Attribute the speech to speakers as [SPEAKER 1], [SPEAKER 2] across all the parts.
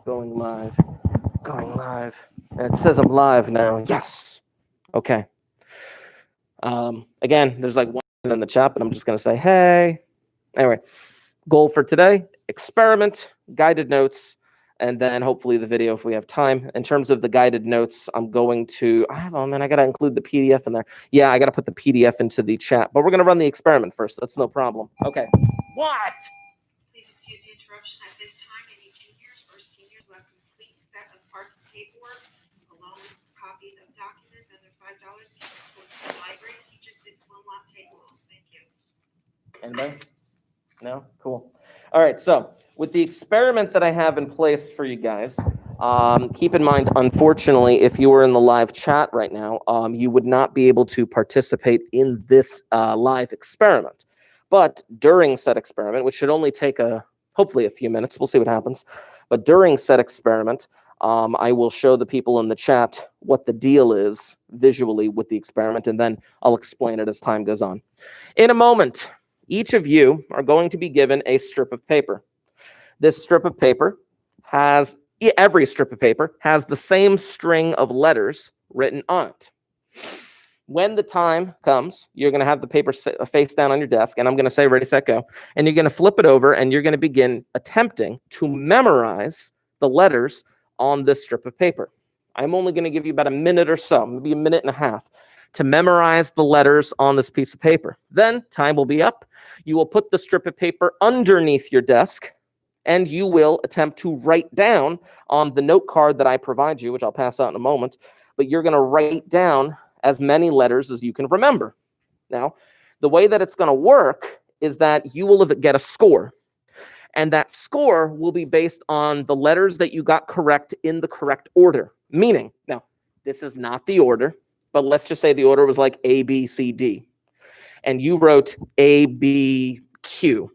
[SPEAKER 1] Going live. Going live. And it says I'm live now. Yes. Okay. Again, there's like one in the chat, but I'm just going to say, hey. Anyway, goal for today, experiment, guided notes, and then hopefully the video if we have time. In terms of the guided notes, I'm going to, I got to include the PDF in there. Yeah, I got to put the PDF into the chat, but we're going to run the experiment first. That's no problem. Okay. What?
[SPEAKER 2] Please excuse the interruption. At this time, any juniors or seniors will have a complete set of parts and paperwork, along with copies of documents and their $5 to the library. Teachers, this will not take long. Thank you.
[SPEAKER 1] Anybody? No? Cool. All right, so with the experiment that I have in place for you guys, keep in mind, unfortunately, if you were in the live chat right now, you would not be able to participate in this live experiment. But during said experiment, which should only take hopefully a few minutes, we'll see what happens. But during said experiment, I will show the people in the chat what the deal is visually with the experiment, and then I'll explain it as time goes on. In a moment, each of you are going to be given a strip of paper. This strip of paper every strip of paper has the same string of letters written on it. When the time comes, you're going to have the paper face down on your desk, and I'm going to say, ready, set, go. And you're going to flip it over, and you're going to begin attempting to memorize the letters on this strip of paper. I'm only going to give you about a minute or so, maybe a minute and a half, to memorize the letters on this piece of paper. Then time will be up. You will put the strip of paper underneath your desk, and you will attempt to write down on the note card that I provide you, which I'll pass out in a moment, but you're going to write down as many letters as you can remember. Now, the way that it's going to work is that you will get a score, and that score will be based on the letters that you got correct in the correct order. Meaning, now, this is not the order, but let's just say the order was like A, B, C, D, and you wrote A, B, Q.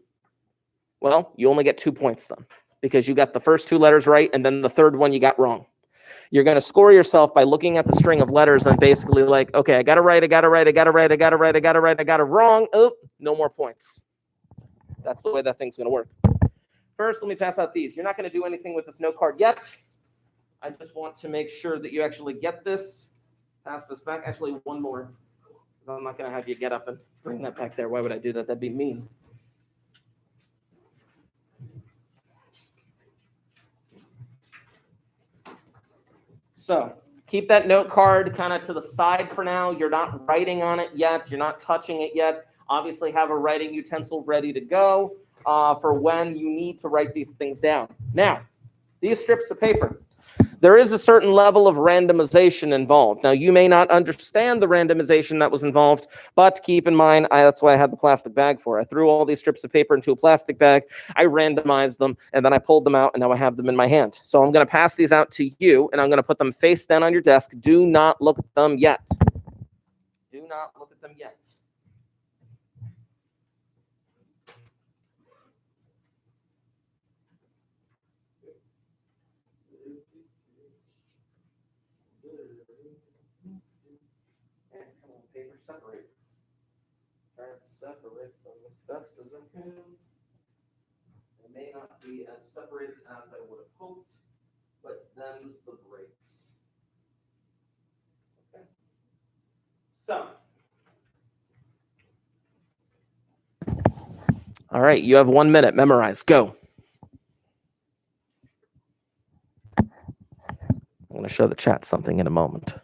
[SPEAKER 1] Well, you only get 2 points then, because you got the first two letters right, and then the third one you got wrong. You're going to score yourself by looking at the string of letters and basically like, okay, I got it right, I got it right, I got it right, I got it right, I got it right, I got it wrong. Oh, no more points. That's the way that thing's going to work. First, let me pass out these. You're not going to do anything with this note card yet. I just want to make sure that you actually get this. Pass this back. Actually, one more. I'm not going to have you get up and bring that back there. Why would I do that? That'd be mean. So keep that note card kind of to the side for now. You're not writing on it yet. You're not touching it yet. Obviously, have a writing utensil ready to go for when you need to write these things down. Now, these strips of paper, there is a certain level of randomization involved. Now, you may not understand the randomization that was involved, but keep in mind, that's why I had the plastic bag for. I threw all these strips of paper into a plastic bag, I randomized them, and then I pulled them out, and now I have them in my hand. So I'm going to pass these out to you, and I'm going to put them face down on your desk. Do not look at them yet. Do not look at them yet. Paper separate. Try to separate them as best as I can. It may not be as separated as I would have hoped, but them's the breaks. Okay. So. All right, you have 1 minute. Memorize. Go. I'm going to show the chat something in a moment.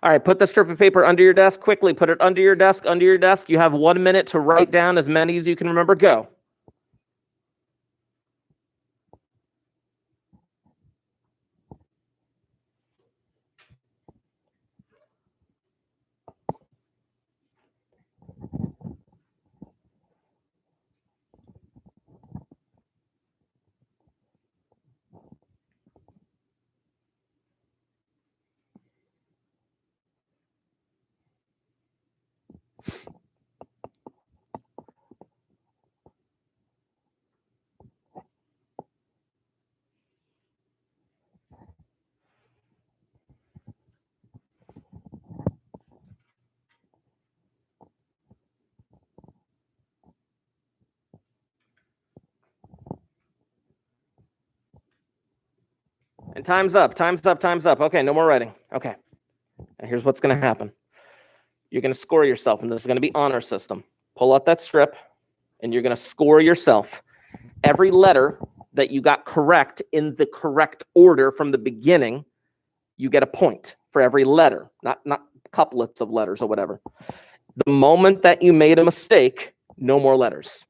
[SPEAKER 1] All right, put the strip of paper under your desk. Quickly, put it under your desk, under your desk. You have 1 minute to write down as many as you can remember. Go. And time's up, time's up, time's up. Okay, no more writing. Okay. And here's what's going to happen. You're going to score yourself, and this is going to be honor system. Pull out that strip, and you're going to score yourself. Every letter that you got correct in the correct order from the beginning, you get a point for every letter, not couplets of letters or whatever. The moment that you made a mistake, no more letters.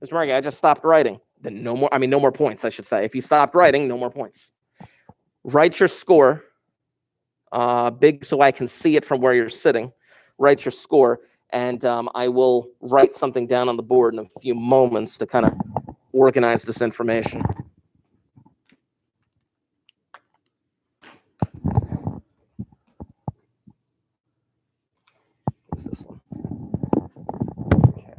[SPEAKER 1] Mr. Margie, I just stopped writing. Then no more points, I should say. If you stopped writing, no more points. Write your score, big so I can see it from where you're sitting. Write your score, and I will write something down on the board in a few moments to kind of organize this information. What's this one? Okay.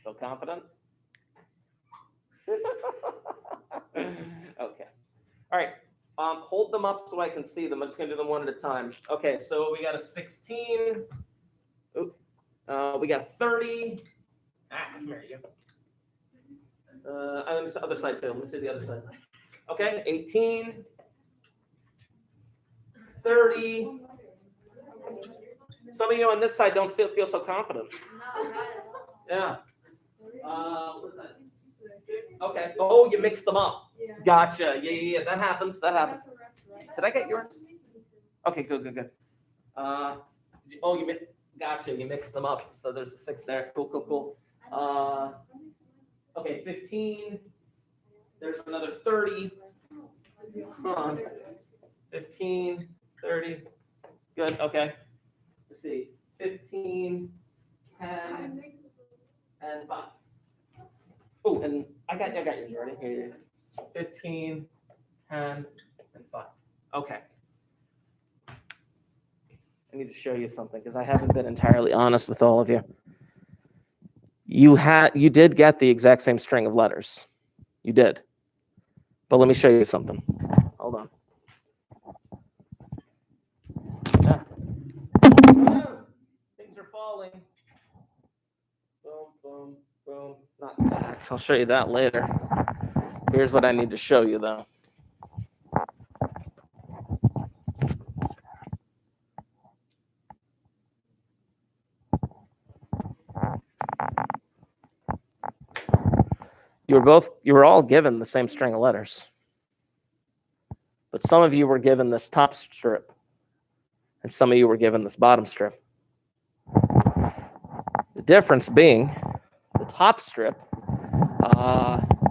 [SPEAKER 1] Feel confident? Okay. All right. Hold them up so I can see them. I'm just going to do them one at a time. Okay, so we got a 16. We got a 30. Here you go. Let me see the other side too. Let me see the other side. Okay, 18. 30. Some of you on this side don't feel so confident. Yeah. What is that? Okay. Oh, you mixed them up. Yeah. Gotcha. Yeah. That happens. That happens. Did I get yours? Okay, good. Gotcha. You mixed them up. So there's a 6 there. Cool. Okay, 15. There's another 30. Come on. 15, 30. Good. Okay. Let's see. 15, 10, and 5. Oh, and I got yours already. Here. 15, 10, and 5. Okay. I need to show you something because I haven't been entirely honest with all of you. You did get the exact same string of letters. You did. But let me show you something. Hold on. Yeah. Things are falling. Boom. Not that. I'll show you that later. Here's what I need to show you, though. You were all given the same string of letters. But some of you were given this top strip, and some of you were given this bottom strip. The difference being the top strip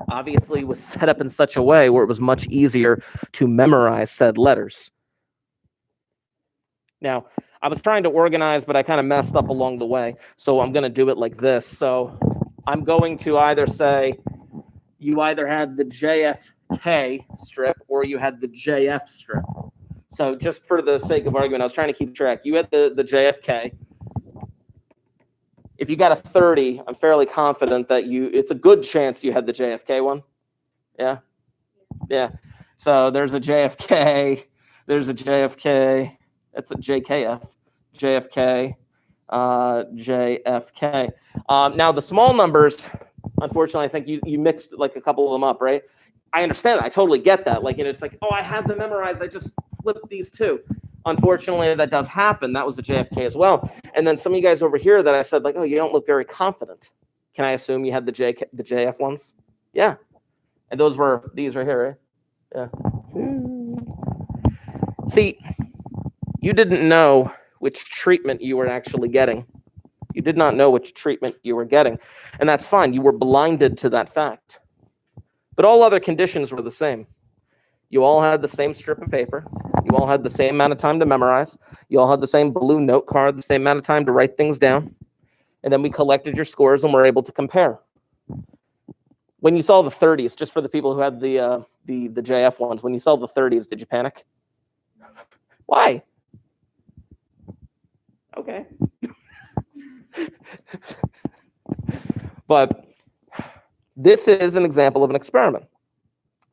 [SPEAKER 1] obviously was set up in such a way where it was much easier to memorize said letters. Now, I was trying to organize, but I kind of messed up along the way. So I'm going to do it like this. So I'm going to either say you either had the JFK strip or you had the JF strip. So just for the sake of argument, I was trying to keep track. You had the JFK. If you got a 30, I'm fairly confident that it's a good chance you had the JFK one. Yeah. So there's a JFK. There's a JFK. That's a JKF. JFK. JFK. Now the small numbers, unfortunately, I think you mixed like a couple of them up, right? I understand that. I totally get that. Like, it's like, oh, I had them memorized. I just flipped these two. Unfortunately, that does happen. That was the JFK as well. And then some of you guys over here that I said, like, oh, you don't look very confident. Can I assume you had the JF ones? Yeah. And those were these right here, right? Yeah. See, you didn't know which treatment you were actually getting. You did not know which treatment you were getting. And that's fine. You were blinded to that fact. But all other conditions were the same. You all had the same strip of paper. You all had the same amount of time to memorize. You all had the same blue note card, the same amount of time to write things down. And then we collected your scores and were able to compare. When you saw the 30s, just for the people who had the JF ones, when you saw the 30s, did you panic? Why? Okay. But this is an example of an experiment.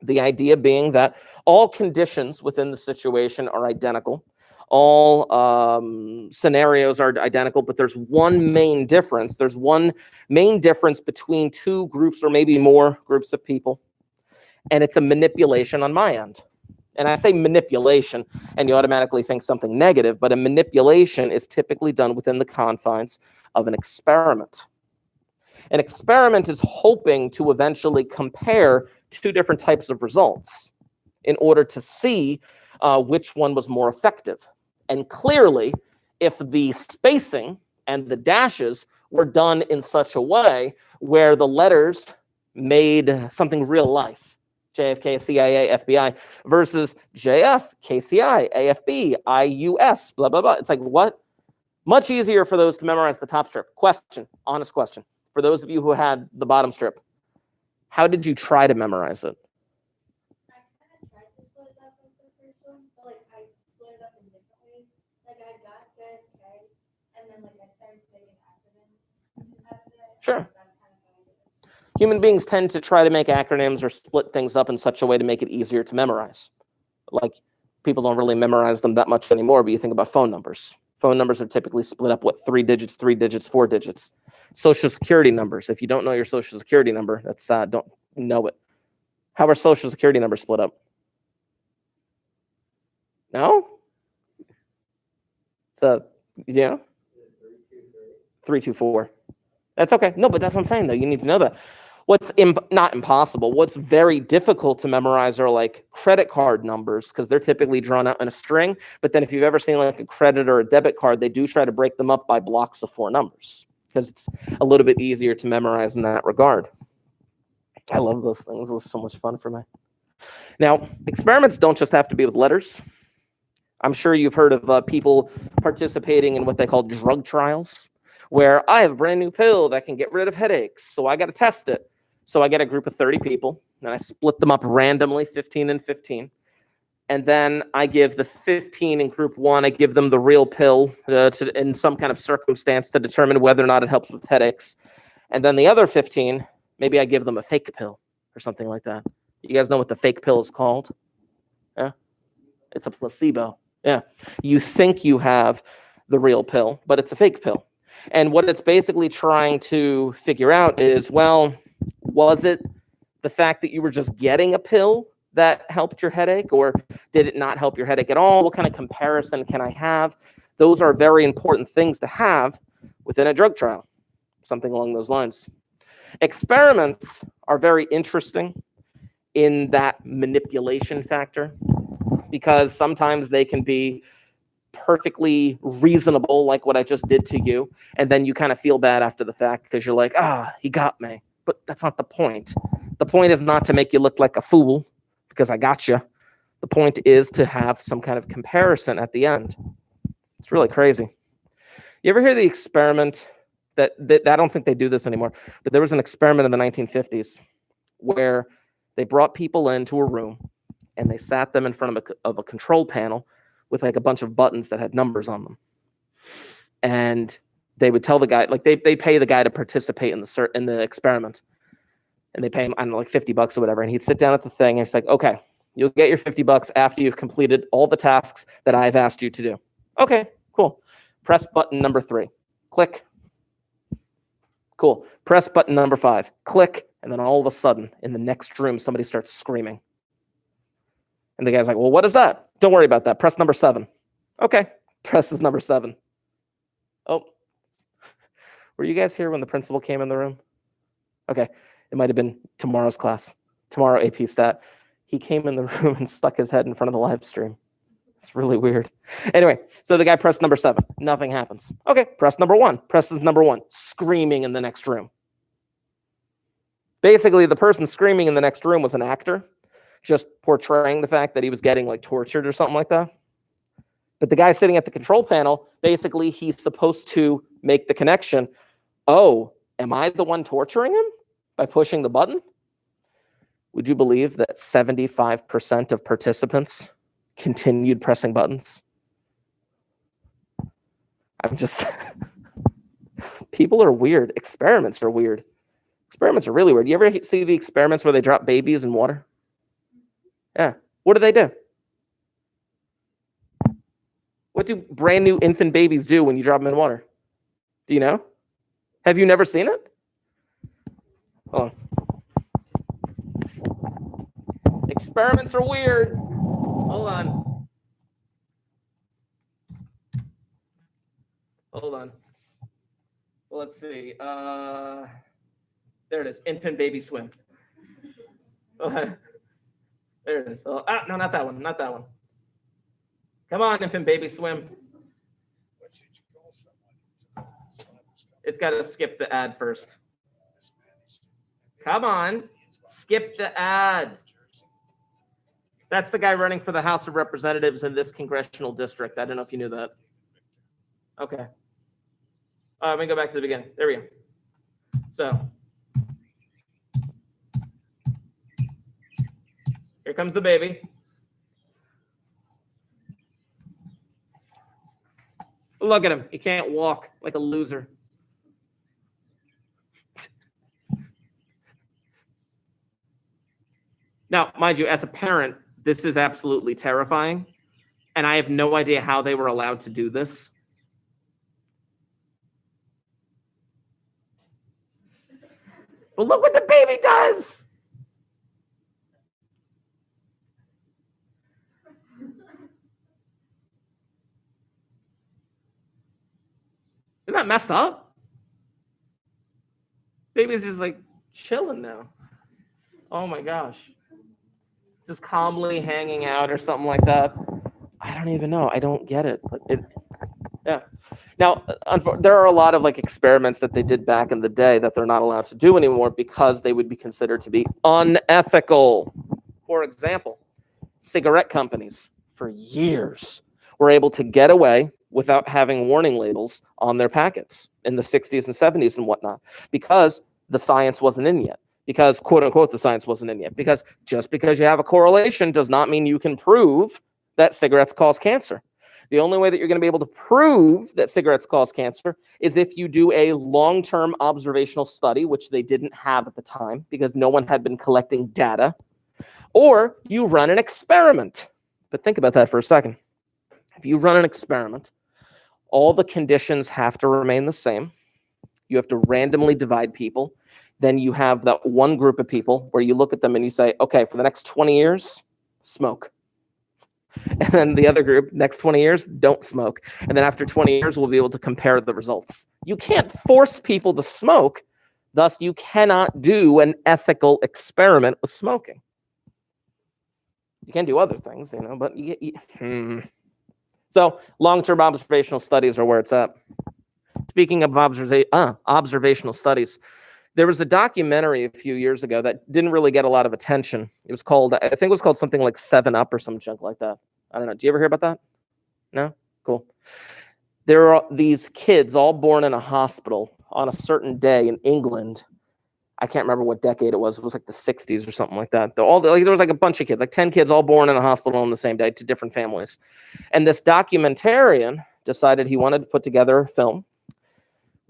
[SPEAKER 1] The idea being that all conditions within the situation are identical. All scenarios are identical, but there's one main difference. There's one main difference between two groups or maybe more groups of people, and it's a manipulation on my end. And I say manipulation, and you automatically think something negative, but a manipulation is typically done within the confines of an experiment. An experiment is hoping to eventually compare two different types of results in order to see which one was more effective. And clearly, if the spacing and the dashes were done in such a way where the letters made something real life, JFK, CIA, FBI, versus JF, KCI, AFB, IUS, blah, blah, blah. It's like, what? Much easier for those to memorize the top strip. Question, honest question. For those of you who had the bottom strip, how did you try to memorize it?
[SPEAKER 3] I kind of tried to split it up with the first one, but like I split it up in different ways. Like I got JFK, and then like I started taking acronyms after that.
[SPEAKER 1] Sure.
[SPEAKER 3] That's kind of how I did it.
[SPEAKER 1] Human beings tend to try to make acronyms or split things up in such a way to make it easier to memorize. Like, people don't really memorize them that much anymore, but you think about phone numbers. Phone numbers are typically split up, 3 digits, 4 digits. Social security numbers. If you don't know your social security number, that's sad. Don't know it. How are social security numbers split up? No? So, 324. That's okay. No, but that's what I'm saying, though. You need to know that. What's not impossible, what's very difficult to memorize are like credit card numbers, because they're typically drawn out in a string. But then if you've ever seen like a credit or a debit card, they do try to break them up by blocks of 4 numbers because it's a little bit easier to memorize in that regard. I love those things. This is so much fun for me. Now, experiments don't just have to be with letters. I'm sure you've heard of people participating in what they call drug trials, where I have a brand new pill that can get rid of headaches, so I got to test it. So I get a group of 30 people, and I split them up randomly, 15 and 15. And then I give the 15 in group 1, I give them the real pill in some kind of circumstance to determine whether or not it helps with headaches. And then the other 15, maybe I give them a fake pill or something like that. You guys know what the fake pill is called? Yeah? It's a placebo. Yeah. You think you have the real pill, but it's a fake pill. And what it's basically trying to figure out is, well, was it the fact that you were just getting a pill that helped your headache, or did it not help your headache at all? What kind of comparison can I have? Those are very important things to have within a drug trial, something along those lines. Experiments are very interesting in that manipulation factor, because sometimes they can be perfectly reasonable, like what I just did to you, and then you kind of feel bad after the fact because you're like, he got me. But that's not the point. The point is not to make you look like a fool because I got you. The point is to have some kind of comparison at the end. It's really crazy. You ever hear the experiment that I don't think they do this anymore, but there was an experiment in the 1950s where they brought people into a room and they sat them in front of a control panel with like a bunch of buttons that had numbers on them. And they would tell the guy, like they pay the guy to participate in the experiment. And they pay him, I don't know, like $50 or whatever. And he'd sit down at the thing and it's like, okay, you'll get your $50 after you've completed all the tasks that I've asked you to do. Okay, cool. Press button number 3. Click. Cool. Press button number 5. Click. And then all of a sudden, in the next room, somebody starts screaming. And the guy's like, well, what is that? Don't worry about that. Press number 7. Okay. Presses number 7. Oh. Were you guys here when the principal came in the room? Okay. It might have been tomorrow's class. Tomorrow AP Stat. He came in the room and stuck his head in front of the live stream. It's really weird. Anyway, so the guy pressed number 7. Nothing happens. Okay, press number 1. Presses number 1. Screaming in the next room. Basically, the person screaming in the next room was an actor, just portraying the fact that he was getting like tortured or something like that. But the guy sitting at the control panel, basically, he's supposed to make the connection. Oh, am I the one torturing him by pushing the button? Would you believe that 75% of participants continued pressing buttons? I'm just, people are weird. Experiments are weird. Experiments are really weird. You ever see the experiments where they drop babies in water? Yeah. What do they do? What do brand new infant babies do when you drop them in water? Do you know? Have you never seen it? Hold on. Experiments are weird. Hold on. Hold on. Well, let's see. There it is. Infant baby swim. There it is. Oh, no, not that one. Not that one. Come on, infant baby swim. It's got to skip the ad first. Come on. Skip the ad. That's the guy running for the House of Representatives in this congressional district. I don't know if you knew that. Okay. Let me go back to the beginning. There we go. So. Here comes the baby. Look at him. He can't walk like a loser. Now, mind you, as a parent, this is absolutely terrifying. And I have no idea how they were allowed to do this. But look what the baby does. Isn't that messed up? Baby's just like chilling now. Oh my gosh. Just calmly hanging out or something like that. I don't even know. I don't get it. But yeah. Now, there are a lot of like experiments that they did back in the day that they're not allowed to do anymore because they would be considered to be unethical. For example, cigarette companies for years were able to get away without having warning labels on their packets in the 60s and 70s and whatnot, because the science wasn't in yet, because quote unquote, the science wasn't in yet, because just because you have a correlation does not mean you can prove that cigarettes cause cancer. The only way that you're going to be able to prove that cigarettes cause cancer is if you do a long-term observational study, which they didn't have at the time because no one had been collecting data, or you run an experiment. But think about that for a second. If you run an experiment, all the conditions have to remain the same. You have to randomly divide people. Then you have that one group of people where you look at them and you say, okay, for the next 20 years, smoke. And then the other group, next 20 years, don't smoke. And then after 20 years, we'll be able to compare the results. You can't force people to smoke. Thus, you cannot do an ethical experiment with smoking. You can do other things, but So long-term observational studies are where it's at. Speaking of observational studies, there was a documentary a few years ago that didn't really get a lot of attention. It was called, I think it was called something like 7 Up or some junk like that. I don't know. Do you ever hear about that? No? Cool. There are these kids all born in a hospital on a certain day in England. I can't remember what decade it was. It was like the 60s or something like that. There was like a bunch of kids, like 10 kids all born in a hospital on the same day to different families. And this documentarian decided he wanted to put together a film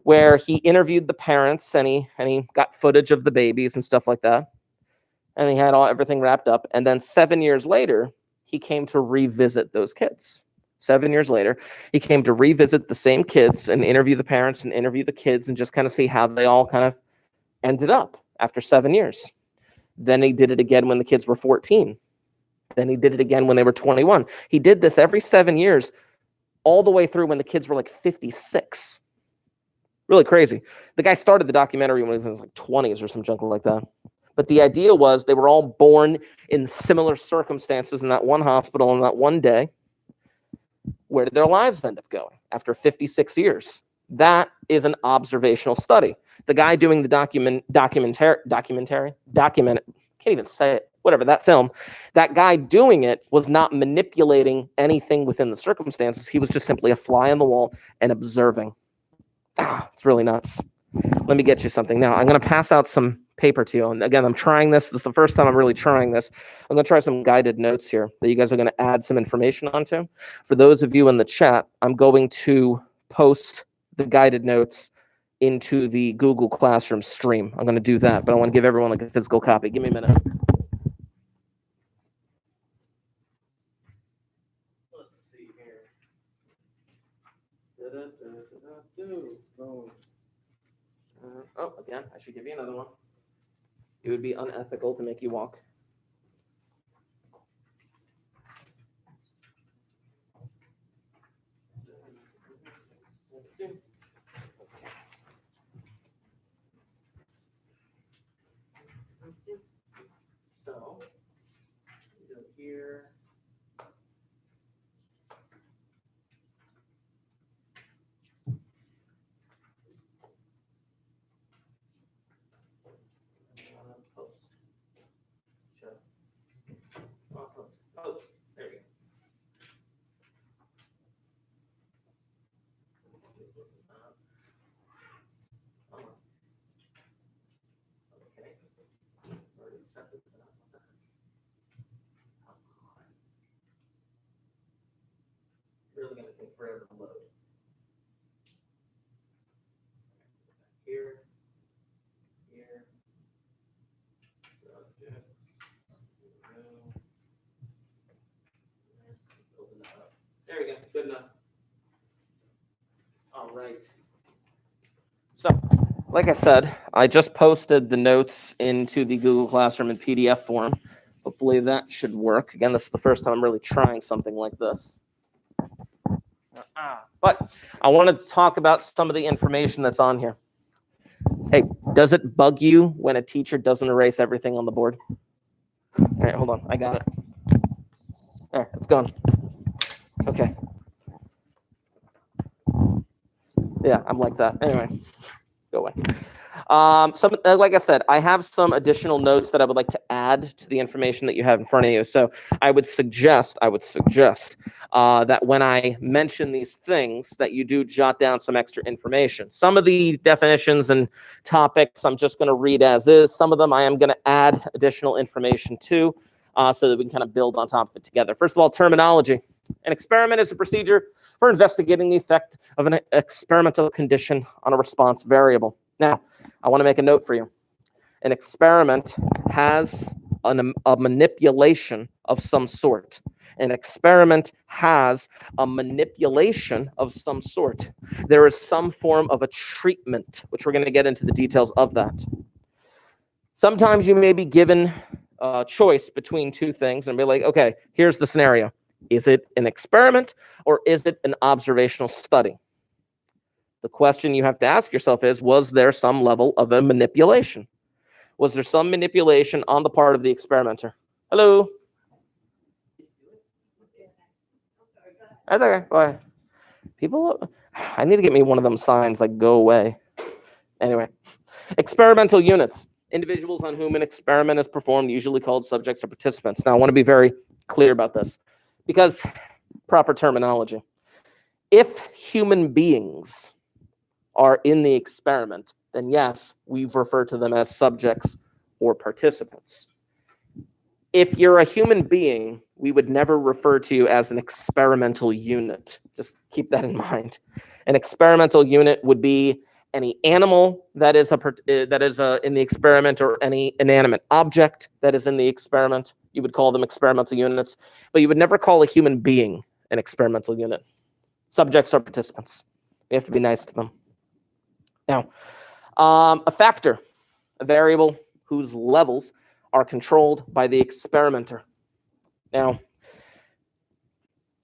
[SPEAKER 1] where he interviewed the parents and he got footage of the babies and stuff like that. And he had everything wrapped up. And then 7 years later, he came to revisit those kids. 7 years later, he came to revisit the same kids and interview the parents and interview the kids and just kind of see how they all kind of ended up after 7 years. Then he did it again when the kids were 14. Then he did it again when they were 21. He did this every 7 years, all the way through when the kids were like 56. Really crazy. The guy started the documentary when he was in his like 20s or some junk like that. But the idea was they were all born in similar circumstances in that one hospital on that one day. Where did their lives end up going after 56 years? That is an observational study. The guy doing the can't even say it, whatever, that film, that guy doing it was not manipulating anything within the circumstances. He was just simply a fly on the wall and observing. It's really nuts. Let me get you something. Now, I'm going to pass out some paper to you. And again, I'm trying this. This is the first time I'm really trying this. I'm going to try some guided notes here that you guys are going to add some information onto. For those of you in the chat, I'm going to post the guided notes into the Google Classroom stream. I'm going to do that, but I want to give everyone like a physical copy. Give me a minute. Let's see here. Oh, again, I should give you another one. It would be unethical to make you walk. So, go here. Post. Show. Post. Post. There you go. Okay. Already accepted that. Really going to take forever to load. Here. Here. Subjects. Open that up. There we go. Good enough. All right. So, like I said, I just posted the notes into the Google Classroom in PDF form. Hopefully that should work. Again, this is the first time I'm really trying something like this. But I wanted to talk about some of the information that's on here. Hey, does it bug you when a teacher doesn't erase everything on the board? All right, hold on. I got it. There, it's gone. Okay. Yeah, I'm like that. Anyway, go away. Like I said, I have some additional notes that I would like to add to the information that you have in front of you. So I would suggest that when I mention these things, that you do jot down some extra information. Some of the definitions and topics I'm just going to read as is. Some of them I am going to add additional information to, so that we can kind of build on top of it together. First of all, terminology. An experiment is a procedure for investigating the effect of an experimental condition on a response variable. Now, I want to make a note for you. An experiment has a manipulation of some sort. An experiment has a manipulation of some sort. There is some form of a treatment, which we're going to get into the details of that. Sometimes you may be given a choice between two things and be like, okay, here's the scenario. Is it an experiment or is it an observational study? The question you have to ask yourself is, was there some level of a manipulation? Was there some manipulation on the part of the experimenter? Hello? That's okay. Go ahead. People, I need to get me one of them signs like go away. Anyway, experimental units. Individuals on whom an experiment is performed, usually called subjects or participants. Now, I want to be very clear about this because proper terminology. If human beings are in the experiment, then yes, we refer to them as subjects or participants. If you're a human being, we would never refer to you as an experimental unit. Just keep that in mind. An experimental unit would be any animal that is in the experiment or any inanimate object that is in the experiment. You would call them experimental units, but you would never call a human being an experimental unit. Subjects are participants. We have to be nice to them. Now, a factor, a variable whose levels are controlled by the experimenter. Now,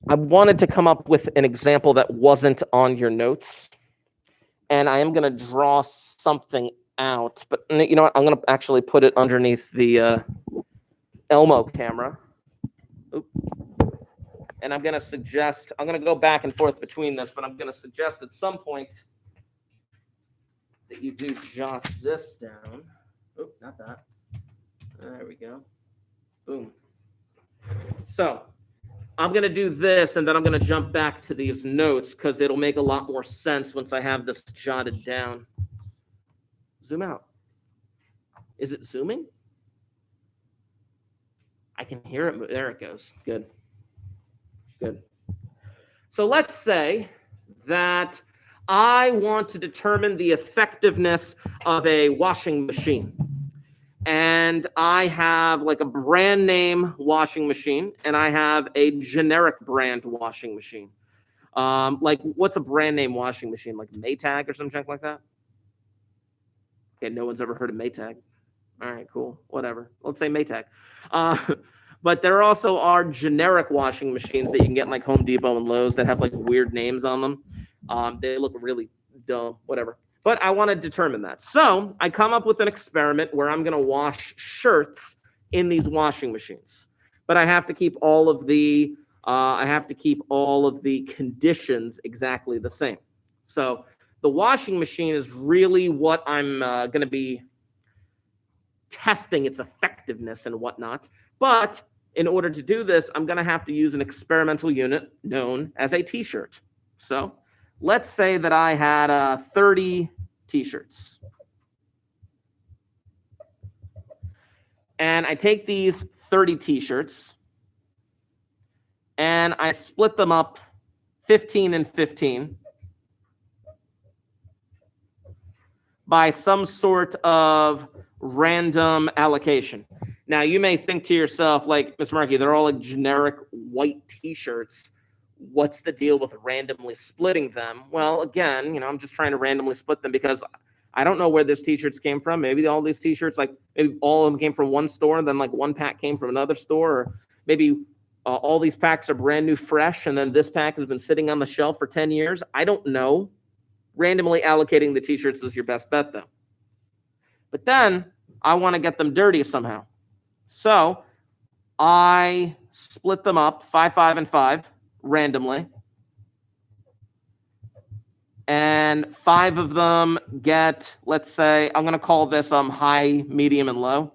[SPEAKER 1] I wanted to come up with an example that wasn't on your notes, and I am going to draw something out, but you know what? I'm going to actually put it underneath the Elmo camera. Oop. and I'm going to suggest, I'm going to go back and forth between this, but I'm going to suggest at some point that you do jot this down. Oh, not that. There we go. Boom. So I'm going to do this, and then I'm going to jump back to these notes because it'll make a lot more sense once I have this jotted down. Zoom out. Is it zooming? I can hear it. There it goes. Good. Good. So let's say that I want to determine the effectiveness of a washing machine. And I have like a brand name washing machine, and I have a generic brand washing machine. Like, what's a brand name washing machine? Like Maytag or something like that? Okay, no one's ever heard of Maytag. All right, cool. Whatever. Let's say Maytag. But there also are generic washing machines that you can get in like Home Depot and Lowe's that have like weird names on them. They look really dumb, whatever. But I want to determine that. So I come up with an experiment where I'm going to wash shirts in these washing machines. But I have to keep all of the conditions exactly the same. So the washing machine is really what I'm going to be testing its effectiveness and whatnot. But in order to do this, I'm going to have to use an experimental unit known as a t-shirt. So let's say that I had 30 t-shirts. And I take these 30 t-shirts and I split them up 15 and 15 by some sort of random allocation. Now, you may think to yourself, like, Mr. Markey, they're all like generic white t-shirts. What's the deal with randomly splitting them? Well, again, I'm just trying to randomly split them because I don't know where this t-shirts came from. Maybe all these t-shirts, like maybe all of them came from one store, and then like one pack came from another store, or maybe all these packs are brand new, fresh, and then this pack has been sitting on the shelf for 10 years. I don't know. Randomly allocating the t-shirts is your best bet, though. But then I want to get them dirty somehow. So I split them up 5, 5, and 5 randomly. And 5 of them get, let's say, I'm going to call this high, medium, and low.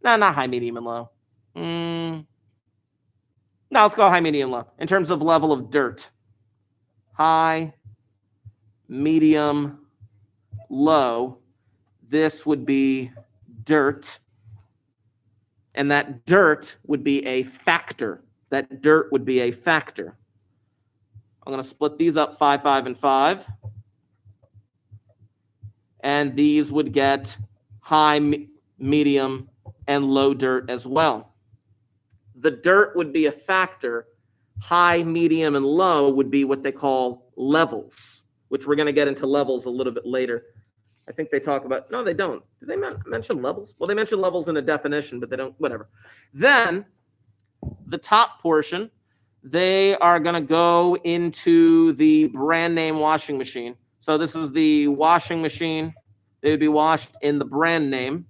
[SPEAKER 1] No, not high, medium, and low. No, let's go high, medium, low. In terms of level of dirt. High, medium, low. This would be dirt. And that dirt would be a factor. That dirt would be a factor. I'm going to split these up 5, 5, and 5. And these would get high, medium, and low dirt as well. The dirt would be a factor. High, medium, and low would be what they call levels, which we're going to get into levels a little bit later. I think they talk about, no, they don't. Did they mention levels? Well, they mention levels in a definition, but they don't, whatever. Then the top portion, they are going to go into the brand name washing machine. So this is the washing machine. They would be washed in the brand name.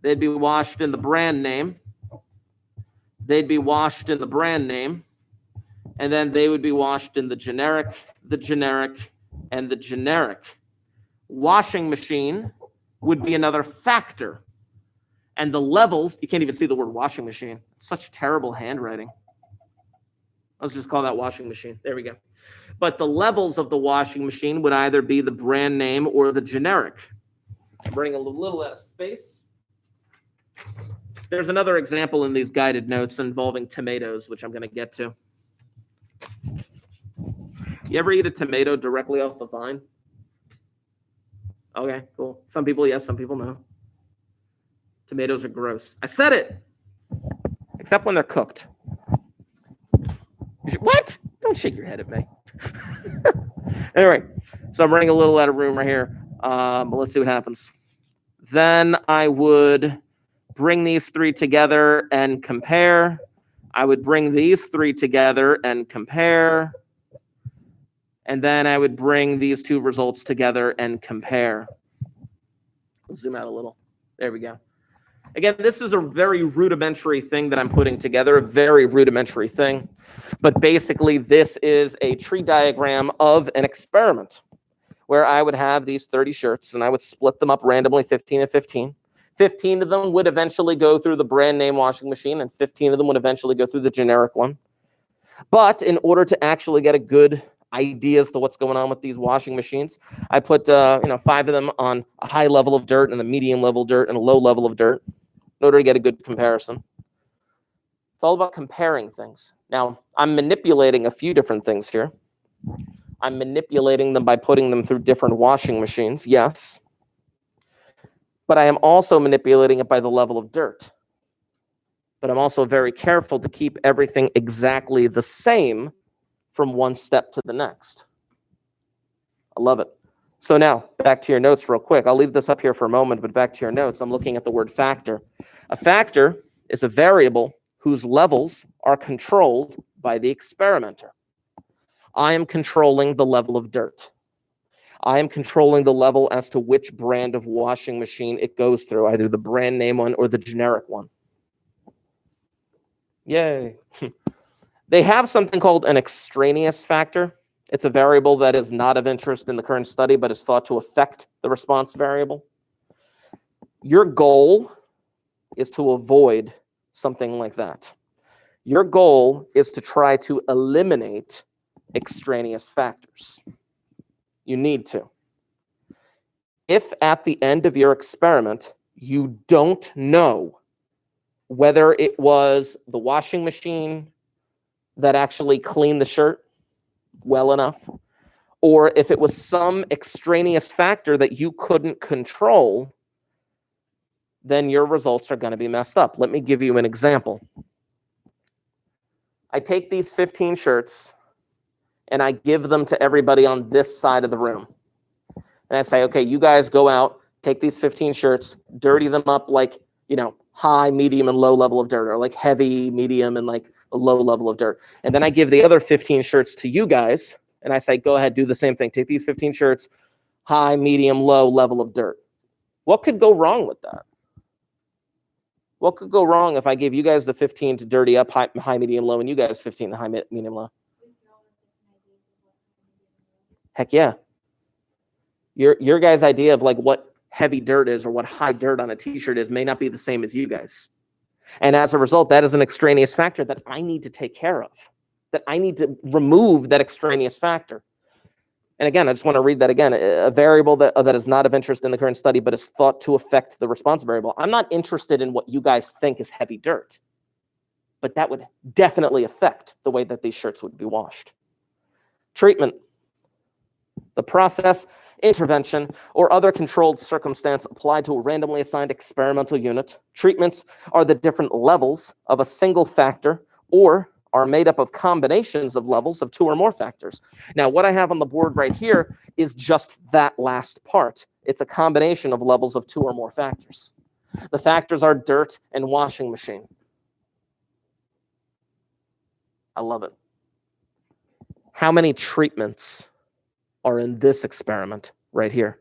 [SPEAKER 1] They'd be washed in the brand name. They'd be washed in the brand name. And then they would be washed in the generic, and the generic. Washing machine would be another factor. And the levels, you can't even see the word washing machine. Such terrible handwriting. Let's just call that washing machine. There we go. But the levels of the washing machine would either be the brand name or the generic. I'm running a little out of space. There's another example in these guided notes involving tomatoes, which I'm going to get to. You ever eat a tomato directly off the vine? Okay, cool. Some people yes, some people no. Tomatoes are gross. I said it. Except when they're cooked. What? Don't shake your head at me. Anyway, so I'm running a little out of room right here. But let's see what happens. Then I would bring these 3 together and compare. I would bring these 3 together and compare. And then I would bring these 2 results together and compare. Let's zoom out a little. There we go. Again, this is a very rudimentary thing that I'm putting together, a very rudimentary thing. But basically, this is a tree diagram of an experiment where I would have these 30 shirts and I would split them up randomly, 15 and 15. 15 of them would eventually go through the brand name washing machine and 15 of them would eventually go through the generic one. But in order to actually get a good idea as to what's going on with these washing machines, I put 5 of them on a high level of dirt and a medium level dirt and a low level of dirt in order to get a good comparison. It's all about comparing things. Now, I'm manipulating a few different things here. I'm manipulating them by putting them through different washing machines, yes. But I am also manipulating it by the level of dirt. But I'm also very careful to keep everything exactly the same from one step to the next. I love it. So now, back to your notes real quick. I'll leave this up here for a moment, but back to your notes. I'm looking at the word factor. A factor is a variable whose levels are controlled by the experimenter. I am controlling the level of dirt. I am controlling the level as to which brand of washing machine it goes through, either the brand name one or the generic one. Yay. They have something called an extraneous factor. It's a variable that is not of interest in the current study, but is thought to affect the response variable. Your goal is to avoid something like that. Your goal is to try to eliminate extraneous factors. You need to. If at the end of your experiment, you don't know whether it was the washing machine that actually cleaned the shirt well enough, or if it was some extraneous factor that you couldn't control, then your results are going to be messed up. Let me give you an example. I take these 15 shirts and I give them to everybody on this side of the room. And I say, okay, you guys go out, take these 15 shirts, dirty them up like, high, medium, and low level of dirt, or like heavy, medium, and like a low level of dirt. And then I give the other 15 shirts to you guys, and I say, go ahead, do the same thing. Take these 15 shirts, high, medium, low level of dirt. What could go wrong with that? What could go wrong if I gave you guys the 15 to dirty up high, medium, low, and you guys 15 to high, medium, low? Heck yeah. Your guys' idea of like what heavy dirt is or what high dirt on a t-shirt is may not be the same as you guys. And as a result, that is an extraneous factor that I need to take care of, that I need to remove that extraneous factor. And again, I just want to read that again. A variable that is not of interest in the current study, but is thought to affect the response variable. I'm not interested in what you guys think is heavy dirt, but that would definitely affect the way that these shirts would be washed. Treatment. The process, intervention, or other controlled circumstance applied to a randomly assigned experimental unit. Treatments are the different levels of a single factor or are made up of combinations of levels of 2 or more factors. Now, what I have on the board right here is just that last part. It's a combination of levels of 2 or more factors. The factors are dirt and washing machine. I love it. How many treatments are in this experiment right here?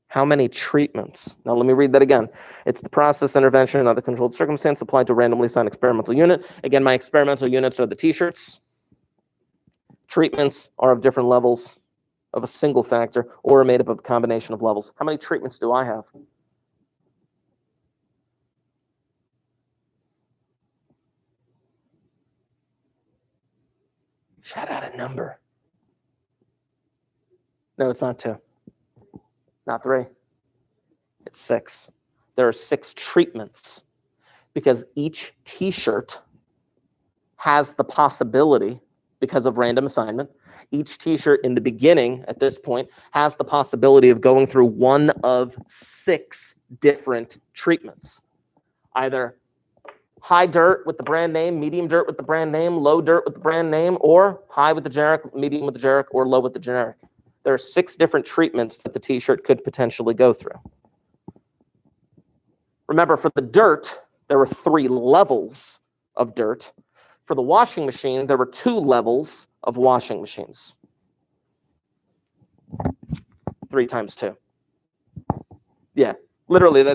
[SPEAKER 1] How many treatments? Now, let me read that again. It's the process, intervention, and other controlled circumstance applied to a randomly assigned experimental unit. Again, my experimental units are the t-shirts. Treatments are of different levels of a single factor or are made up of a combination of levels. How many treatments do I have? Shout out a number. No, it's not 2. Not 3. It's 6. There are 6 treatments because each t-shirt has the possibility, because of random assignment, each t-shirt in the beginning at this point has the possibility of going through one of 6 different treatments. Either high dirt with the brand name, medium dirt with the brand name, low dirt with the brand name, or high with the generic, medium with the generic, or low with the generic. There are 6 different treatments that the t-shirt could potentially go through. Remember, for the dirt, there were 3 levels of dirt. For the washing machine, there were 2 levels of washing machines. 3 times 2. Yeah, Literally,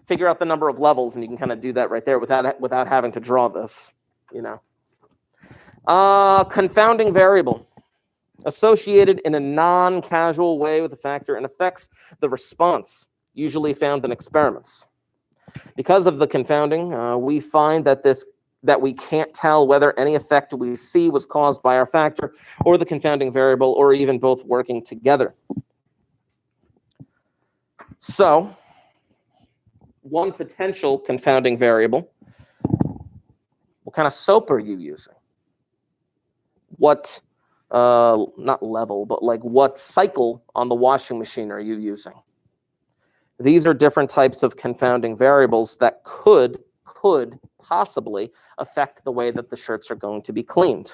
[SPEAKER 1] figure out the number of levels, and you can kind of do that right there without having to draw this, you know. Confounding variable. Associated in a non-causal way with a factor and affects the response, usually found in experiments. Because of the confounding, we find that we can't tell whether any effect we see was caused by our factor or the confounding variable, or even both working together. So, one potential confounding variable, what kind of soap are you using? What, not level, but like what cycle on the washing machine are you using? These are different types of confounding variables that could possibly affect the way that the shirts are going to be cleaned.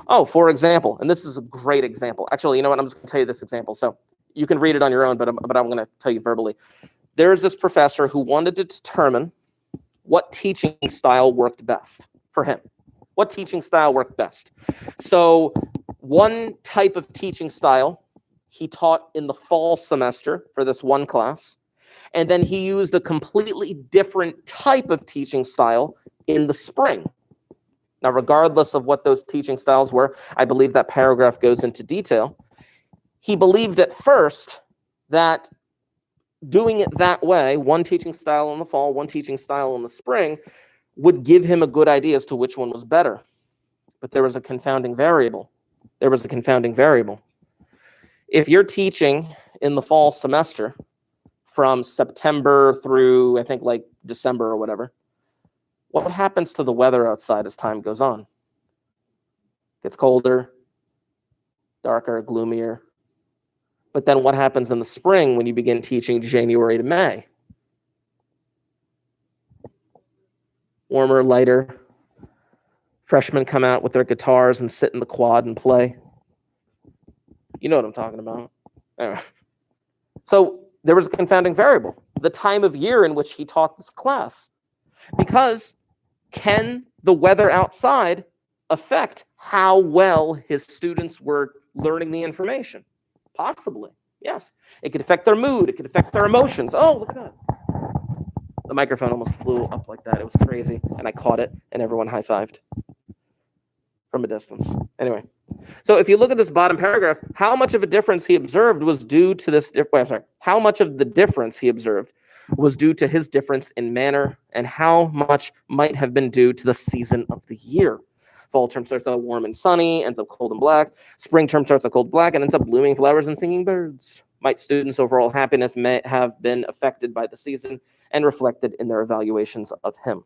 [SPEAKER 1] Oh, for example, and this is a great example. Actually, you know what? I'm just going to tell you this example. So you can read it on your own, but I'm going to tell you verbally. There is this professor who wanted to determine what teaching style worked best for him. What teaching style worked best? So one type of teaching style he taught in the fall semester for this one class, and then he used a completely different type of teaching style in the spring. Now, regardless of what those teaching styles were, I believe that paragraph goes into detail. He believed at first that doing it that way, one teaching style in the fall, one teaching style in the spring, would give him a good idea as to which one was better. But there was a confounding variable. If you're teaching in the fall semester from September through, I think, like December or whatever, what happens to the weather outside as time goes on? It gets colder, darker, gloomier. But then what happens in the spring when you begin teaching January to May? Warmer, lighter. Freshmen come out with their guitars and sit in the quad and play. You know what I'm talking about. Anyway. So there was a confounding variable, the time of year in which he taught this class. Because can the weather outside affect how well his students were learning the information? Possibly, yes. It could affect their mood. It could affect their emotions. Oh, look at that. The microphone almost flew up like that. It was crazy. And I caught it, and everyone high-fived from a distance. Anyway, so if you look at this bottom paragraph, how much of a difference he observed was due to this, how much of the difference he observed was due to his difference in manner, and how much might have been due to the season of the year. Fall term starts out warm and sunny, ends up cold and black. Spring term starts out cold and black and ends up blooming flowers and singing birds. Might students' overall happiness may have been affected by the season and reflected in their evaluations of him.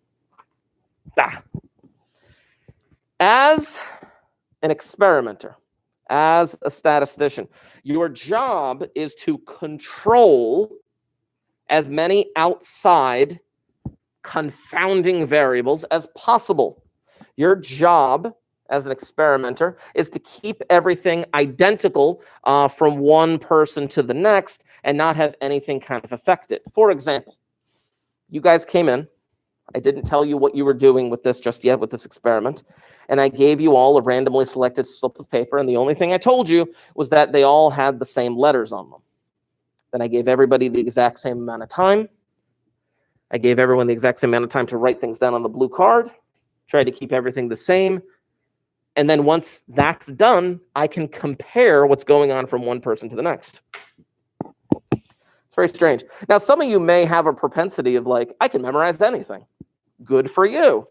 [SPEAKER 1] As an experimenter, as a statistician, your job is to control as many outside confounding variables as possible. Your job as an experimenter is to keep everything identical from one person to the next and not have anything kind of affect it. For example, you guys came in. I didn't tell you what you were doing with this just yet, with this experiment. And I gave you all a randomly selected slip of paper. And the only thing I told you was that they all had the same letters on them. Then I gave everybody the exact same amount of time. I gave everyone the exact same amount of time to write things down on the blue card. Tried to keep everything the same. And then once that's done, I can compare what's going on from one person to the next. It's very strange. Now, some of you may have a propensity of like, I can memorize anything. Good for you.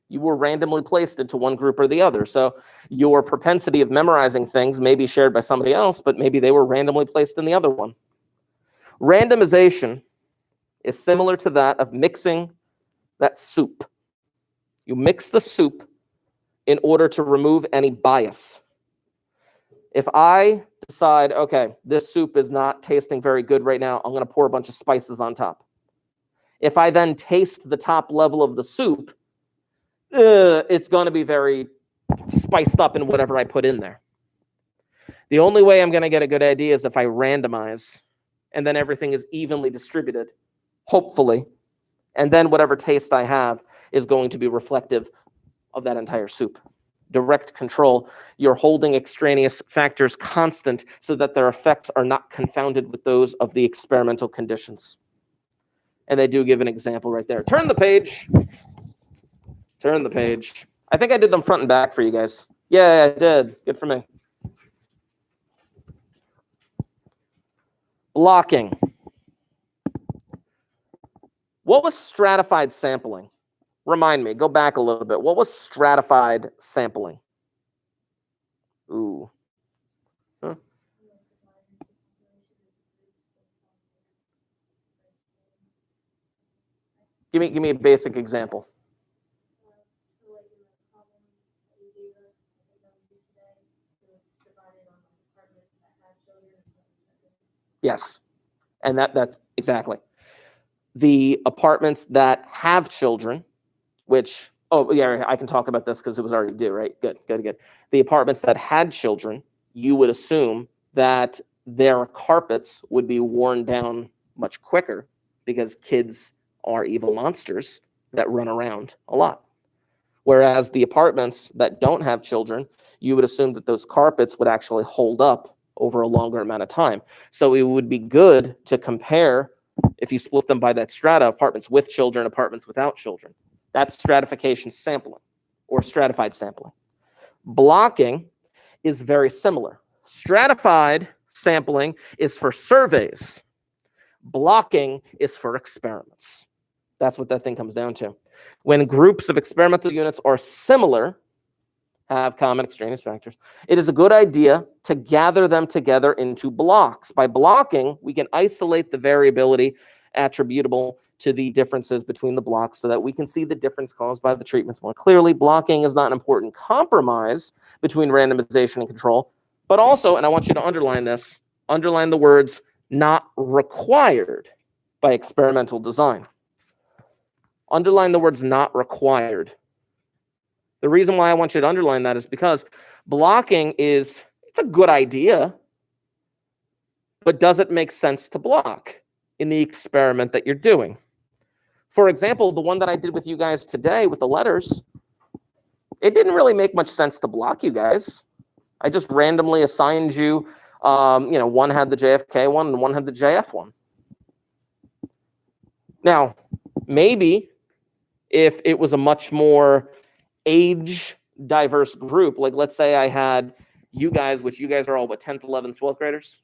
[SPEAKER 1] You were randomly placed into one group or the other. So your propensity of memorizing things may be shared by somebody else, but maybe they were randomly placed in the other one. Randomization is similar to that of mixing that soup. You mix the soup in order to remove any bias. If I decide, okay, this soup is not tasting very good right now, I'm going to pour a bunch of spices on top. If I then taste the top level of the soup, it's going to be very spiced up in whatever I put in there. The only way I'm going to get a good idea is if I randomize, and then everything is evenly distributed, hopefully, and then whatever taste I have is going to be reflective of that entire soup. direct control, you're holding extraneous factors constant so that their effects are not confounded with those of the experimental conditions. And they do give an example right there. Turn the page. Turn the page. I think I did them front and back for you guys. Yeah, I did. Good for me. Blocking. What was stratified sampling? Remind me, go back a little bit. What was stratified sampling? Ooh. Huh? Give me a basic example. Yes, and that's exactly. The apartments that have children, which, oh yeah, I can talk about this because it was already due, right? Good. The apartments that had children, you would assume that their carpets would be worn down much quicker because kids are evil monsters that run around a lot. Whereas the apartments that don't have children, you would assume that those carpets would actually hold up over a longer amount of time. So it would be good to compare, if you split them by that strata, apartments with children, apartments without children. That's stratification sampling or stratified sampling. Blocking is very similar. Stratified sampling is for surveys. Blocking is for experiments. That's what that thing comes down to. When groups of experimental units are similar, have common extraneous factors, it is a good idea to gather them together into blocks. By blocking, we can isolate the variability attributable to the differences between the blocks so that we can see the difference caused by the treatments more clearly. Blocking is not an important compromise between randomization and control, but also, and I want you to underline this, underline the words not required by experimental design. Underline the words not required. The reason why I want you to underline that is because blocking it's a good idea, but does it make sense to block in the experiment that you're doing? For example, the one that I did with you guys today with the letters, it didn't really make much sense to block you guys. I just randomly assigned you, one had the JFK one and one had the JF one. Now, maybe if it was a much more age diverse group, like let's say I had you guys, which you guys are all 10th, 11th, 12th graders,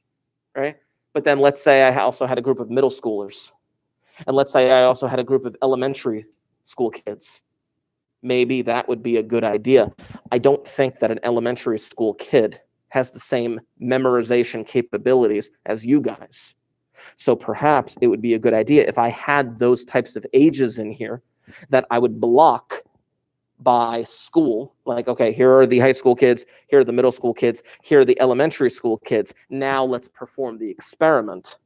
[SPEAKER 1] right? But then let's say I also had a group of middle schoolers. And let's say I also had a group of elementary school kids. Maybe that would be a good idea. I don't think that an elementary school kid has the same memorization capabilities as you guys. So perhaps it would be a good idea if I had those types of ages in here that I would block by school. Like, okay, here are the high school kids, here are the middle school kids, here are the elementary school kids. Now let's perform the experiment.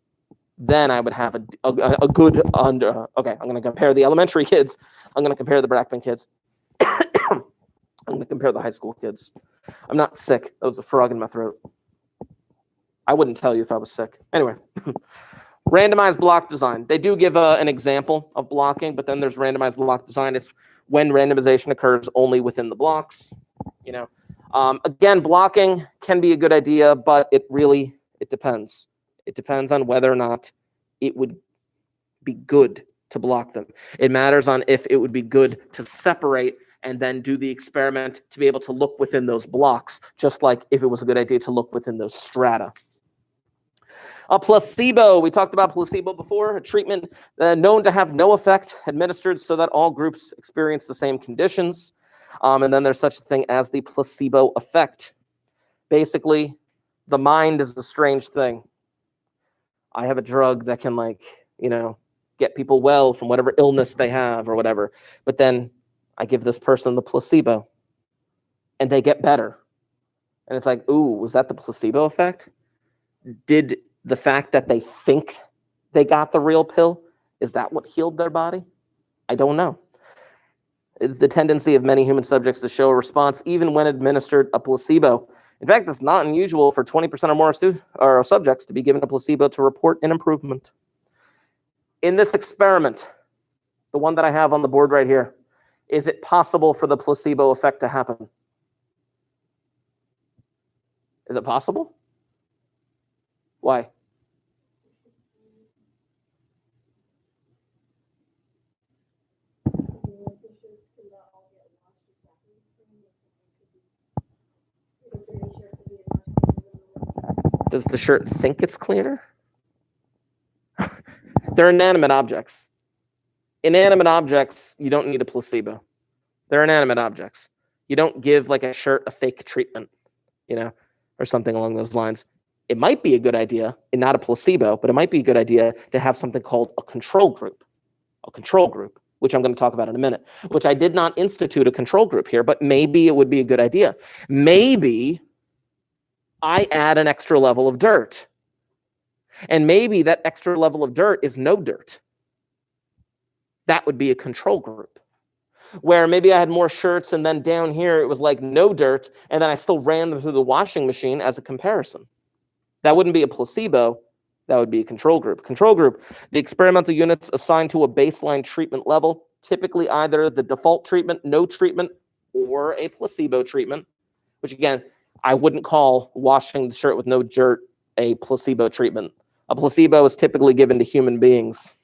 [SPEAKER 1] Then I would have a good okay, I'm going to compare the elementary kids. I'm going to compare the Brackman kids. I'm going to compare the high school kids. I'm not sick. That was a frog in my throat. I wouldn't tell you if I was sick. Anyway, randomized block design. They do give an example of blocking, but then there's randomized block design. It's when randomization occurs only within the blocks. Again, blocking can be a good idea, but it depends. It depends on whether or not it would be good to block them. It matters on if it would be good to separate and then do the experiment to be able to look within those blocks, just like if it was a good idea to look within those strata. A placebo. We talked about placebo before, a treatment known to have no effect, administered so that all groups experience the same conditions. And then there's such a thing as the placebo effect. Basically, the mind is a strange thing. I have a drug that can get people well from whatever illness they have or whatever. But then I give this person the placebo and they get better. And it's like, ooh, was that the placebo effect? Did the fact that they think they got the real pill, is that what healed their body? I don't know. It's the tendency of many human subjects to show a response even when administered a placebo. In fact, it's not unusual for 20% or more subjects to be given a placebo to report an improvement. In this experiment, the one that I have on the board right here, is it possible for the placebo effect to happen? Is it possible? Why? Does the shirt think it's cleaner? They're inanimate objects. Inanimate objects, you don't need a placebo. They're inanimate objects. You don't give like a shirt a fake treatment, or something along those lines. It might be a good idea, and not a placebo, but it might be a good idea to have something called a control group, which I'm going to talk about in a minute, which I did not institute a control group here, but maybe it would be a good idea. Maybe I add an extra level of dirt, and maybe that extra level of dirt is no dirt. That would be a control group. Where maybe I had more shirts and then down here it was like no dirt, and then I still ran them through the washing machine as a comparison. That wouldn't be a placebo, that would be a control group. Control group, the experimental units assigned to a baseline treatment level, typically either the default treatment, no treatment, or a placebo treatment, which again, I wouldn't call washing the shirt with no dirt a placebo treatment. A placebo is typically given to human beings.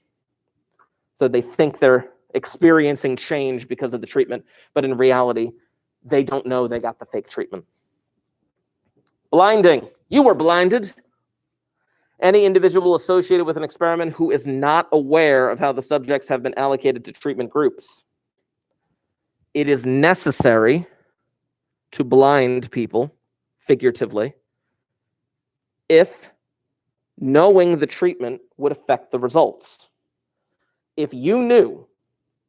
[SPEAKER 1] So they think they're experiencing change because of the treatment, but in reality, they don't know they got the fake treatment. Blinding. You were blinded. Any individual associated with an experiment who is not aware of how the subjects have been allocated to treatment groups. It is necessary to blind people, figuratively, if knowing the treatment would affect the results. If you knew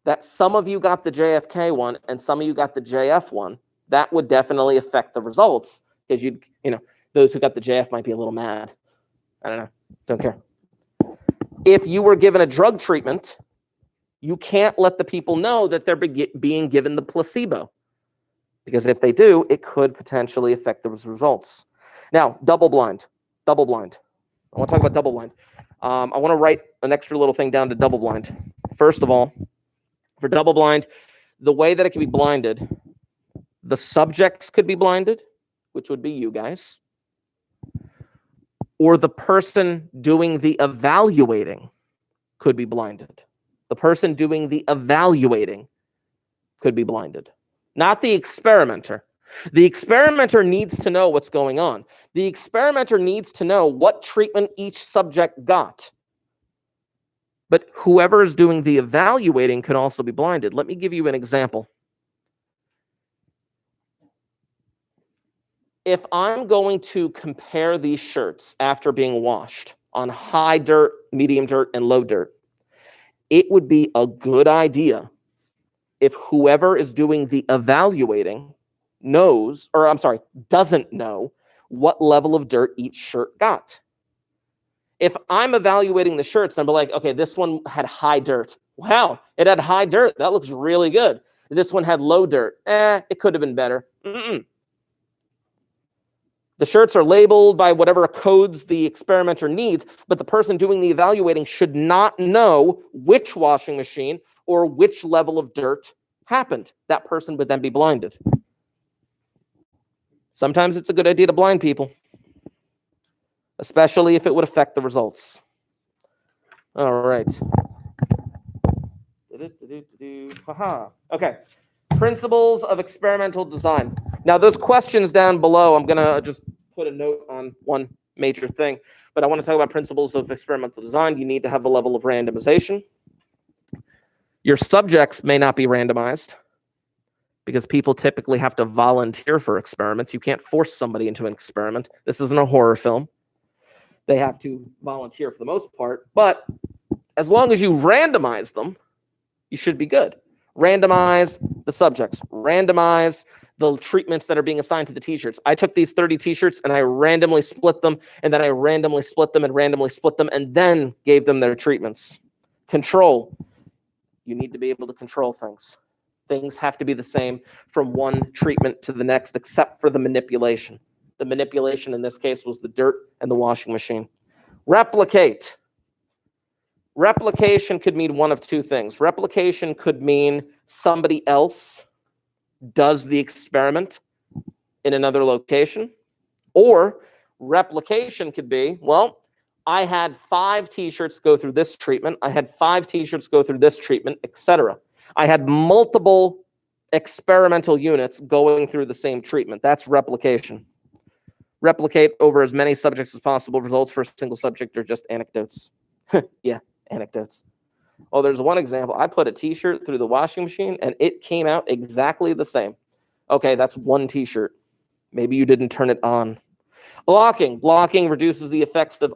[SPEAKER 1] that some of you got the JFK one and some of you got the JF one, that would definitely affect the results, because those who got the JF might be a little mad. I don't know. Don't care. If you were given a drug treatment, you can't let the people know that they're being given the placebo, because if they do, it could potentially affect the results. Now, double blind. I want to talk about double blind. I want to write an extra little thing down to double blind. First of all, for double blind, the way that it can be blinded, the subjects could be blinded, which would be you guys, or the person doing the evaluating could be blinded. The person doing the evaluating could be blinded, not the experimenter. The experimenter needs to know what's going on. The experimenter needs to know what treatment each subject got. But whoever is doing the evaluating could also be blinded. Let me give you an example. If I'm going to compare these shirts after being washed on high dirt, medium dirt, and low dirt, it would be a good idea if whoever is doing the evaluating doesn't know what level of dirt each shirt got. If I'm evaluating the shirts, I'm like, okay, this one had high dirt. Wow, it had high dirt. That looks really good. This one had low dirt. It could have been better. The shirts are labeled by whatever codes the experimenter needs, but the person doing the evaluating should not know which washing machine or which level of dirt happened. That person would then be blinded. Sometimes it's a good idea to blind people, especially if it would affect the results. All right. Okay. Principles of experimental design. Now, those questions down below, I'm going to just put a note on one major thing, but I want to talk about principles of experimental design. You need to have a level of randomization. Your subjects may not be randomized, because people typically have to volunteer for experiments. You can't force somebody into an experiment. This isn't a horror film. They have to volunteer for the most part, but as long as you randomize them, you should be good. Randomize the subjects. Randomize the treatments that are being assigned to the t-shirts. I took these 30 t-shirts and I randomly split them, and then I randomly split them and randomly split them, and then gave them their treatments. Control. You need to be able to control things. Things have to be the same from one treatment to the next, except for the manipulation. The manipulation in this case was the dirt and the washing machine. Replicate. Replication could mean one of two things. Replication could mean somebody else does the experiment in another location, Or replication could be, well, I had 5 t-shirts go through this treatment. I had 5 t-shirts go through this treatment, etc. I had multiple experimental units going through the same treatment. That's replication. Replicate over as many subjects as possible. Results for a single subject are just anecdotes. Yeah, anecdotes. Oh, there's one example. I put a t-shirt through the washing machine and it came out exactly the same. Okay, that's one t-shirt. Maybe you didn't turn it on. Blocking. Blocking reduces the effects of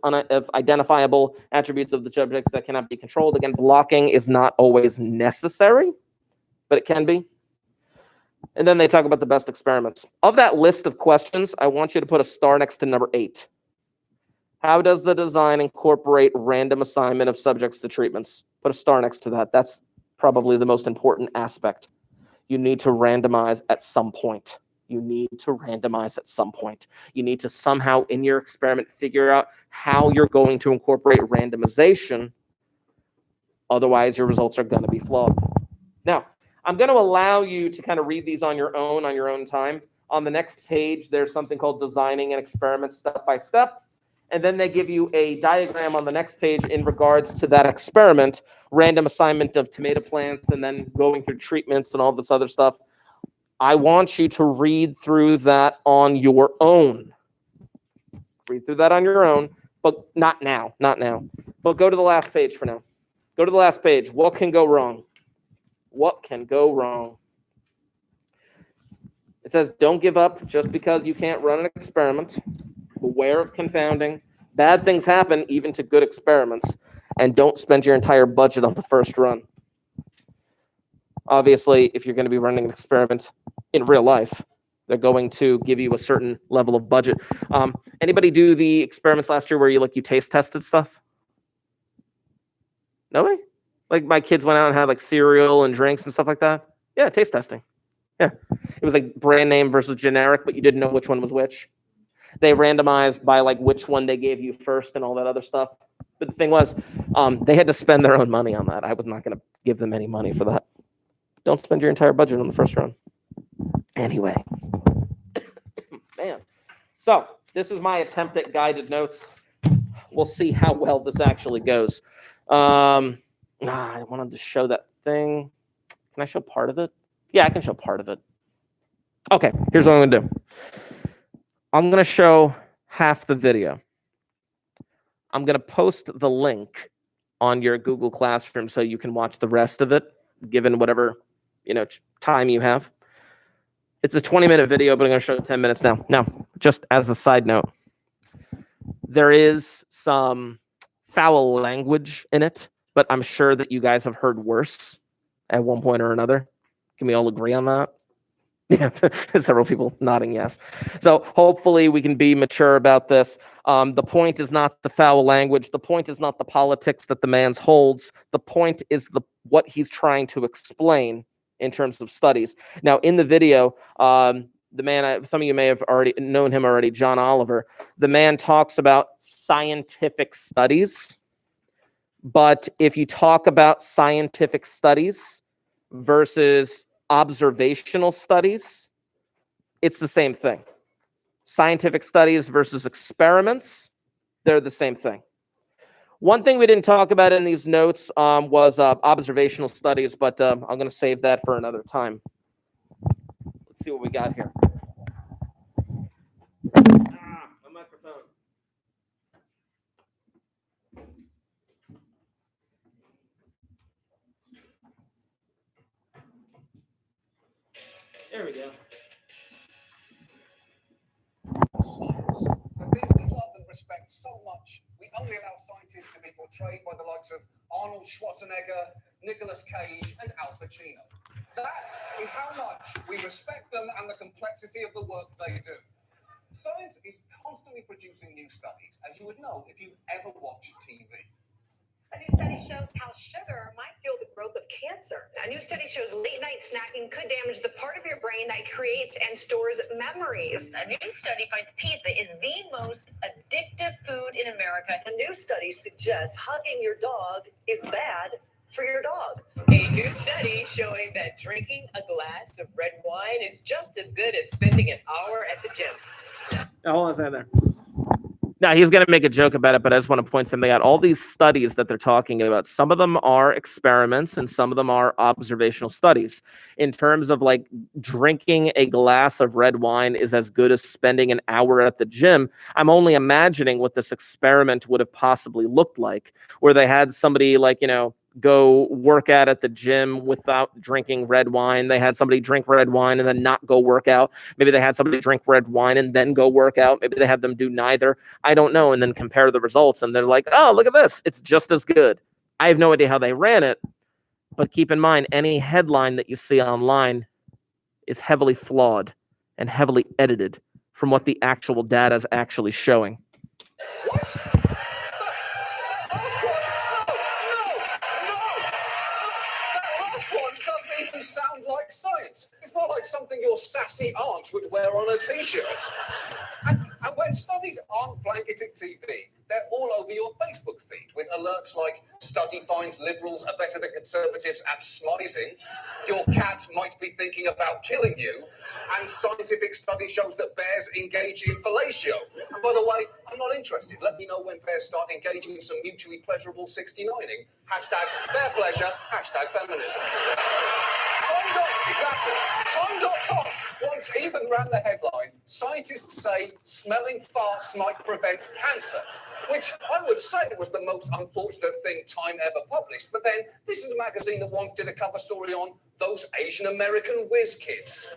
[SPEAKER 1] identifiable attributes of the subjects that cannot be controlled. Again, blocking is not always necessary, but it can be. And then they talk about the best experiments. Of that list of questions, I want you to put a star next to number 8. How does the design incorporate random assignment of subjects to treatments? Put a star next to that. That's probably the most important aspect. You need to randomize at some point. You need to randomize at some point. You need to somehow in your experiment figure out how you're going to incorporate randomization. Otherwise, your results are going to be flawed. Now, I'm going to allow you to kind of read these on your own time. On the next page, there's something called designing an experiment step by step. And then they give you a diagram on the next page in regards to that experiment, random assignment of tomato plants, and then going through treatments and all this other stuff. I want you to read through that on your own. Read through that on your own, but not now. But go to the last page for now. Go to the last page. What can go wrong? What can go wrong? It says, don't give up just because you can't run an experiment. Beware of confounding. Bad things happen even to good experiments. And don't spend your entire budget on the first run. Obviously, if you're going to be running an experiment in real life, they're going to give you a certain level of budget. Anybody do the experiments last year where you taste tested stuff? Nobody? Like my kids went out and had like cereal and drinks and stuff like that? Yeah, taste testing. Yeah. It was like brand name versus generic, but you didn't know which one was which. They randomized by like which one they gave you first and all that other stuff. But the thing was, they had to spend their own money on that. I was not going to give them any money for that. Don't spend your entire budget on the first run. Anyway. Man. So this is my attempt at guided notes. We'll see how well this actually goes. I wanted to show that thing. Can I show part of it? Yeah, I can show part of it. Okay, here's what I'm going to do. I'm going to show half the video. I'm going to post the link on your Google Classroom so you can watch the rest of it, given whatever time you have. It's a 20-minute video, but I'm going to show 10 minutes now. Now, just as a side note, there is some foul language in it, but I'm sure that you guys have heard worse at one point or another. Can we all agree on that? Yeah, several people nodding yes. So hopefully we can be mature about this. The point is not the foul language. The point is not the politics that the man holds. The point is what he's trying to explain in terms of studies. Now, in the video, the man, some of you may have already known him already, John Oliver. The man talks about scientific studies. But if you talk about scientific studies versus observational studies, it's the same thing. Scientific studies versus experiments, they're the same thing. One thing we didn't talk about in these notes was observational studies, but I'm going to save that for another time. Let's see what we got here. My microphone. There we go.
[SPEAKER 4] Science, the thing we love and respect so much, we only allow scientists to be portrayed by the likes of Arnold Schwarzenegger, Nicolas Cage, and Al Pacino. That is how much we respect them and the complexity of the work they do. Science is constantly producing new studies, as you would know if you've ever watched TV.
[SPEAKER 5] A new study shows how sugar might fuel the growth of cancer. A new study shows late-night snacking could damage the part of your brain that creates and stores memories.
[SPEAKER 6] A new study finds pizza is the most addictive food in America.
[SPEAKER 5] A new study suggests hugging your dog is bad for your dog.
[SPEAKER 6] A new study showing that drinking a glass of red wine is just as good as spending an hour at the gym.
[SPEAKER 1] Hold on a second there. Now, he's going to make a joke about it, but I just want to point something out. All these studies that they're talking about, some of them are experiments and some of them are observational studies. In terms of like drinking a glass of red wine is as good as spending an hour at the gym, I'm only imagining what this experiment would have possibly looked like, where they had somebody like, go work out at the gym without drinking red wine. They had somebody drink red wine and then not go work out. Maybe they had somebody drink red wine and then go work out. Maybe they had them do neither. I don't know. And then compare the results. And they're like, oh, look at this. It's just as good. I have no idea how they ran it. But keep in mind, any headline that you see online is heavily flawed and heavily edited from what the actual data is actually showing.
[SPEAKER 4] What? That last one doesn't even sound like science. It's more like something your sassy aunt would wear on a t-shirt. And when studies aren't blanketed TV, they're all over your Facebook feed with alerts like study finds liberals are better than conservatives at smizing, your cat might be thinking about killing you, and scientific study shows that bears engage in fellatio. And by the way, I'm not interested. Let me know when bears start engaging in some mutually pleasurable 69ing. #bear pleasure, #feminism. Time.com once even ran the headline, scientists say smelling farts might prevent cancer, which I would say was the most unfortunate thing Time ever published. But then this is a magazine that once did a cover story on those Asian American whiz kids.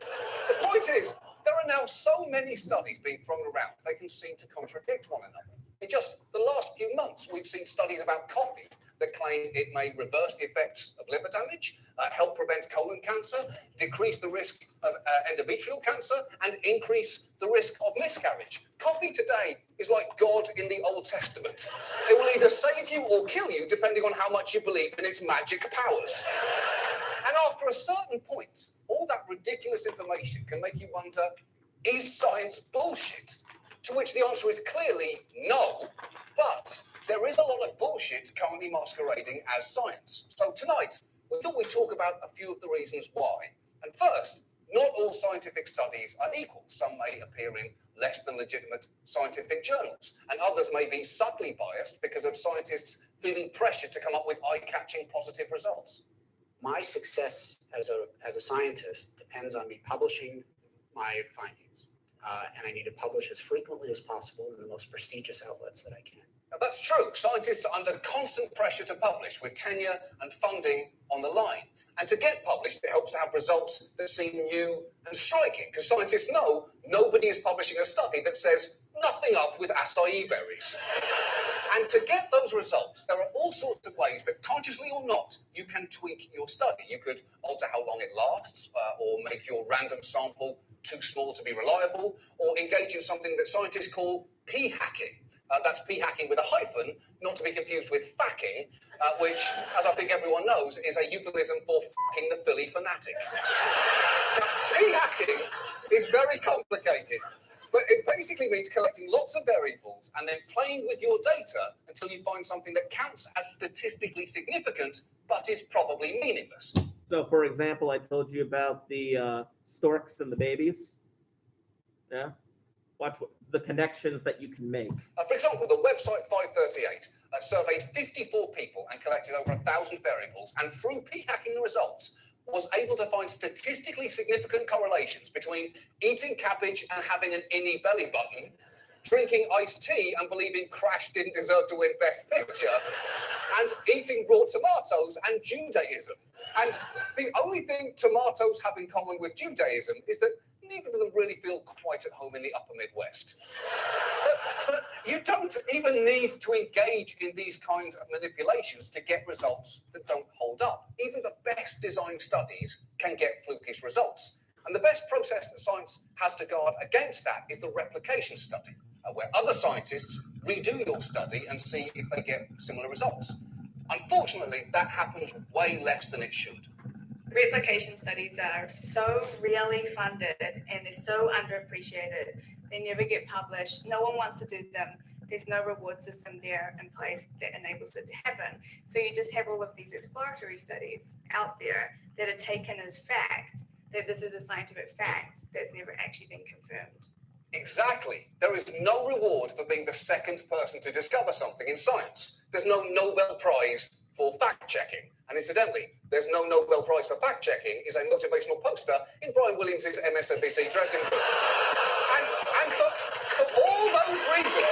[SPEAKER 4] The point is, there are now so many studies being thrown around, they can seem to contradict one another. In just the last few months, we've seen studies about coffee that claim it may reverse the effects of liver damage, help prevent colon cancer, decrease the risk of endometrial cancer, and increase the risk of miscarriage. Coffee today is like God in the Old Testament. It will either save you or kill you, depending on how much you believe in its magic powers. And after a certain point, all that ridiculous information can make you wonder, is science bullshit? To which the answer is clearly no, but there is a lot of bullshit currently masquerading as science. So tonight, we thought we'd talk about a few of the reasons why. And first, not all scientific studies are equal. Some may appear in less than legitimate scientific journals, and others may be subtly biased because of scientists feeling pressure to come up with eye-catching positive results.
[SPEAKER 7] My success as a scientist depends on me publishing my findings. And I need to publish as frequently as possible in the most prestigious outlets that I can.
[SPEAKER 4] Now, that's true. Scientists are under constant pressure to publish with tenure and funding on the line. And to get published, it helps to have results that seem new and striking, because scientists know nobody is publishing a study that says nothing up with acai berries. And to get those results, there are all sorts of ways that, consciously or not, you can tweak your study. You could alter how long it lasts, or make your random sample too small to be reliable, or engage in something that scientists call p-hacking. That's p-hacking with a hyphen, not to be confused with facking, which, as I think everyone knows, is a euphemism for fucking the Philly fanatic. Now, p-hacking is very complicated, but it basically means collecting lots of variables and then playing with your data until you find something that counts as statistically significant, but is probably meaningless.
[SPEAKER 1] So, for example, I told you about the storks and the babies. Yeah? Watch the connections that you can make.
[SPEAKER 4] For example, the website 538 surveyed 54 people and collected over 1,000 variables, and through p-hacking the results, was able to find statistically significant correlations between eating cabbage and having an innie belly button, drinking iced tea and believing Crash didn't deserve to win Best Picture, and eating raw tomatoes and Judaism. And the only thing tomatoes have in common with Judaism is that neither of them really feel quite at home in the upper Midwest. But you don't even need to engage in these kinds of manipulations to get results that don't hold up. Even the best designed studies can get flukish results. And the best process that science has to guard against that is the replication study, where other scientists redo your study and see if they get similar results. Unfortunately, that happens way less than it should.
[SPEAKER 8] Replication studies are so really funded and they're so underappreciated. They never get published. No one wants to do them. There's no reward system there in place that enables it to happen. So you just have all of these exploratory studies out there that are taken as fact, that this is a scientific fact that's never actually been confirmed.
[SPEAKER 4] Exactly. There is no reward for being the second person to discover something in science. There's no Nobel Prize for fact-checking. And incidentally, there's no Nobel Prize for fact-checking is a motivational poster in Brian Williams' MSNBC dressing room. And for all those reasons,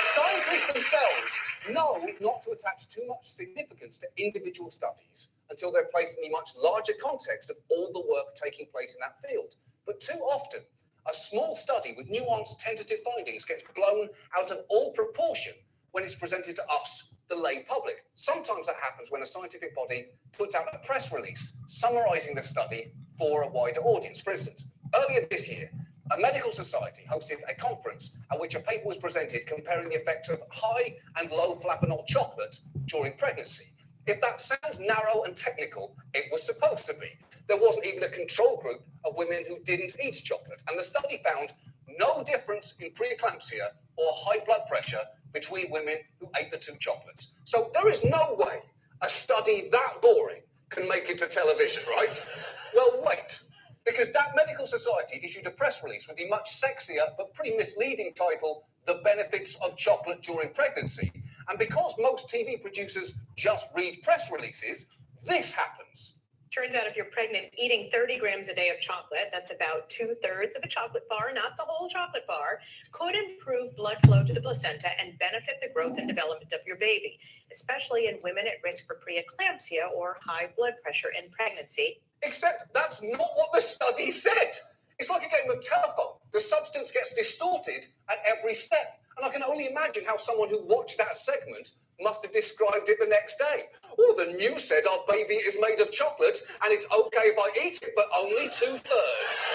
[SPEAKER 4] scientists themselves know not to attach too much significance to individual studies until they're placed in the much larger context of all the work taking place in that field. But too often, a small study with nuanced, tentative findings gets blown out of all proportion when it's presented to us, the lay public. Sometimes that happens when a scientific body puts out a press release summarizing the study for a wider audience. For instance, earlier this year, a medical society hosted a conference at which a paper was presented comparing the effects of high and low flavanol chocolate during pregnancy. If that sounds narrow and technical, it was supposed to be. There wasn't even a control group of women who didn't eat chocolate, and the study found no difference in preeclampsia or high blood pressure between women who ate the two chocolates. So there is no way a study that boring can make it to television, right? Well, wait, because that medical society issued a press release with the much sexier but pretty misleading title, "The Benefits of Chocolate During Pregnancy." And because most TV producers just read press releases, this happens.
[SPEAKER 5] Turns out if you're pregnant, eating 30 grams a day of chocolate, that's about 2/3 of a chocolate bar, not the whole chocolate bar, could improve blood flow to the placenta and benefit the growth and development of your baby, especially in women at risk for preeclampsia or high blood pressure in pregnancy.
[SPEAKER 4] Except that's not what the study said. It's like a game of telephone. The substance gets distorted at every step. And I can only imagine how someone who watched that segment must have described it the next day. Oh, the news said our baby is made of chocolate and it's okay if I eat it, but only 2/3.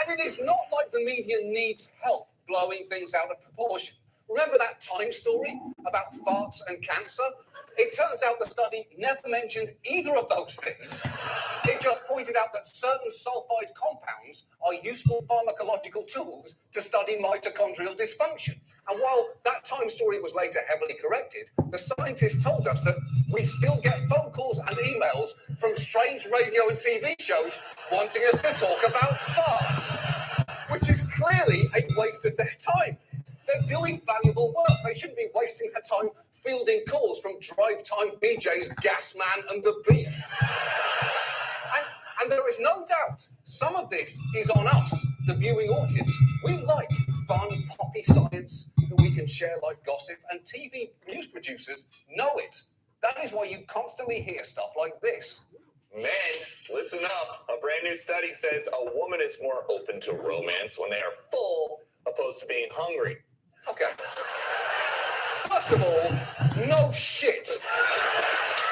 [SPEAKER 4] And it is not like the media needs help blowing things out of proportion. Remember that Time story about farts and cancer? It turns out the study never mentioned either of those things. It just pointed out that certain sulfide compounds are useful pharmacological tools to study mitochondrial dysfunction. And while that Time story was later heavily corrected, the scientists told us that we still get phone calls and emails from strange radio and TV shows wanting us to talk about farts, which is clearly a waste of their time. They're doing valuable work. They shouldn't be wasting their time fielding calls from Drive Time BJ's Gas Man and the Beef. And there is no doubt some of this is on us, the viewing audience. We like fun, poppy science that we can share like gossip, and TV news producers know it. That is why you constantly hear stuff like this.
[SPEAKER 9] Men, listen up. A brand new study says a woman is more open to romance when they are full opposed to being hungry.
[SPEAKER 4] Okay. First of all, no shit.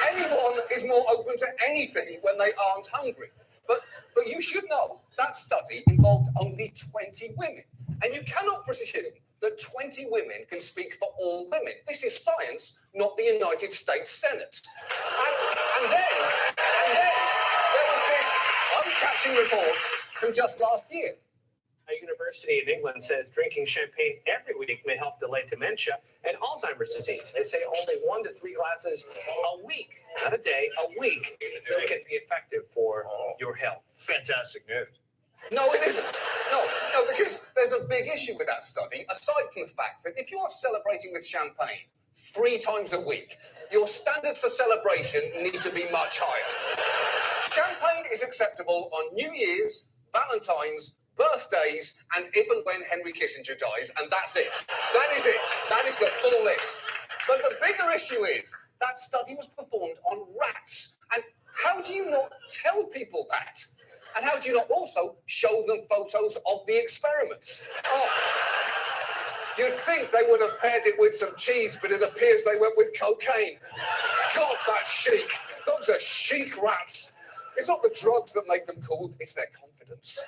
[SPEAKER 4] Anyone is more open to anything when they aren't hungry. But you should know that study involved only 20 women. And you cannot presume that 20 women can speak for all women. This is science, not the United States Senate. And then there was this eye-catching report from just last year.
[SPEAKER 10] A university in England says drinking champagne every week may help delay dementia and Alzheimer's disease. They say only 1 to 3 glasses a week, not a day, a week, really can be effective for your health.
[SPEAKER 9] Fantastic news.
[SPEAKER 4] No, it isn't. No, because there's a big issue with that study, aside from the fact that if you are celebrating with champagne 3 times a week, your standards for celebration need to be much higher. Champagne is acceptable on New Year's, Valentine's, birthdays, and if and when Henry Kissinger dies, and that's it. That is it. That is the full list. But the bigger issue is that study was performed on rats. And how do you not tell people that? And how do you not also show them photos of the experiments? Oh, you'd think they would have paired it with some cheese, but it appears they went with cocaine. God, that's chic. Those are chic rats. It's not the drugs that make them cool, it's their confidence.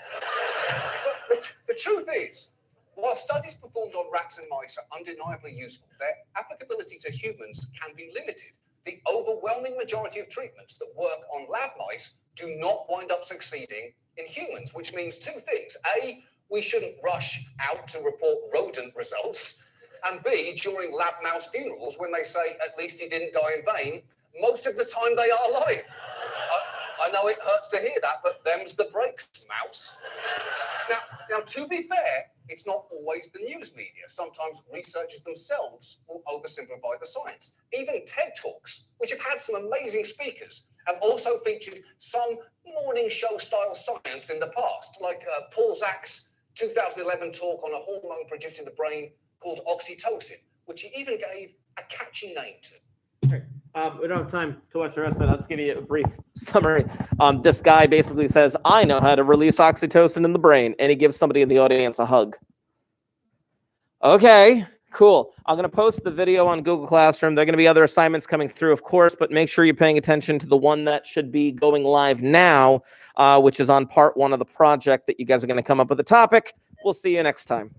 [SPEAKER 4] But the truth is, while studies performed on rats and mice are undeniably useful, their applicability to humans can be limited. The overwhelming majority of treatments that work on lab mice do not wind up succeeding in humans, which means 2 things. A, we shouldn't rush out to report rodent results. And B, during lab mouse funerals, when they say, at least he didn't die in vain, most of the time they are lying. I I know it hurts to hear that, but them's the breaks, mouse. Now, to be fair, it's not always the news media. Sometimes researchers themselves will oversimplify the science. Even TED Talks, which have had some amazing speakers, have also featured some morning show style science in the past, like Paul Zach's 2011 talk on a hormone produced in the brain called oxytocin, which he even gave a catchy name to.
[SPEAKER 1] We don't have time to watch the rest of it. I'll just give you a brief summary. This guy basically says, I know how to release oxytocin in the brain, and he gives somebody in the audience a hug. Okay, cool. I'm going to post the video on Google Classroom. There are going to be other assignments coming through, of course, but make sure you're paying attention to the one that should be going live now, which is on part 1 of the project that you guys are going to come up with a topic. We'll see you next time.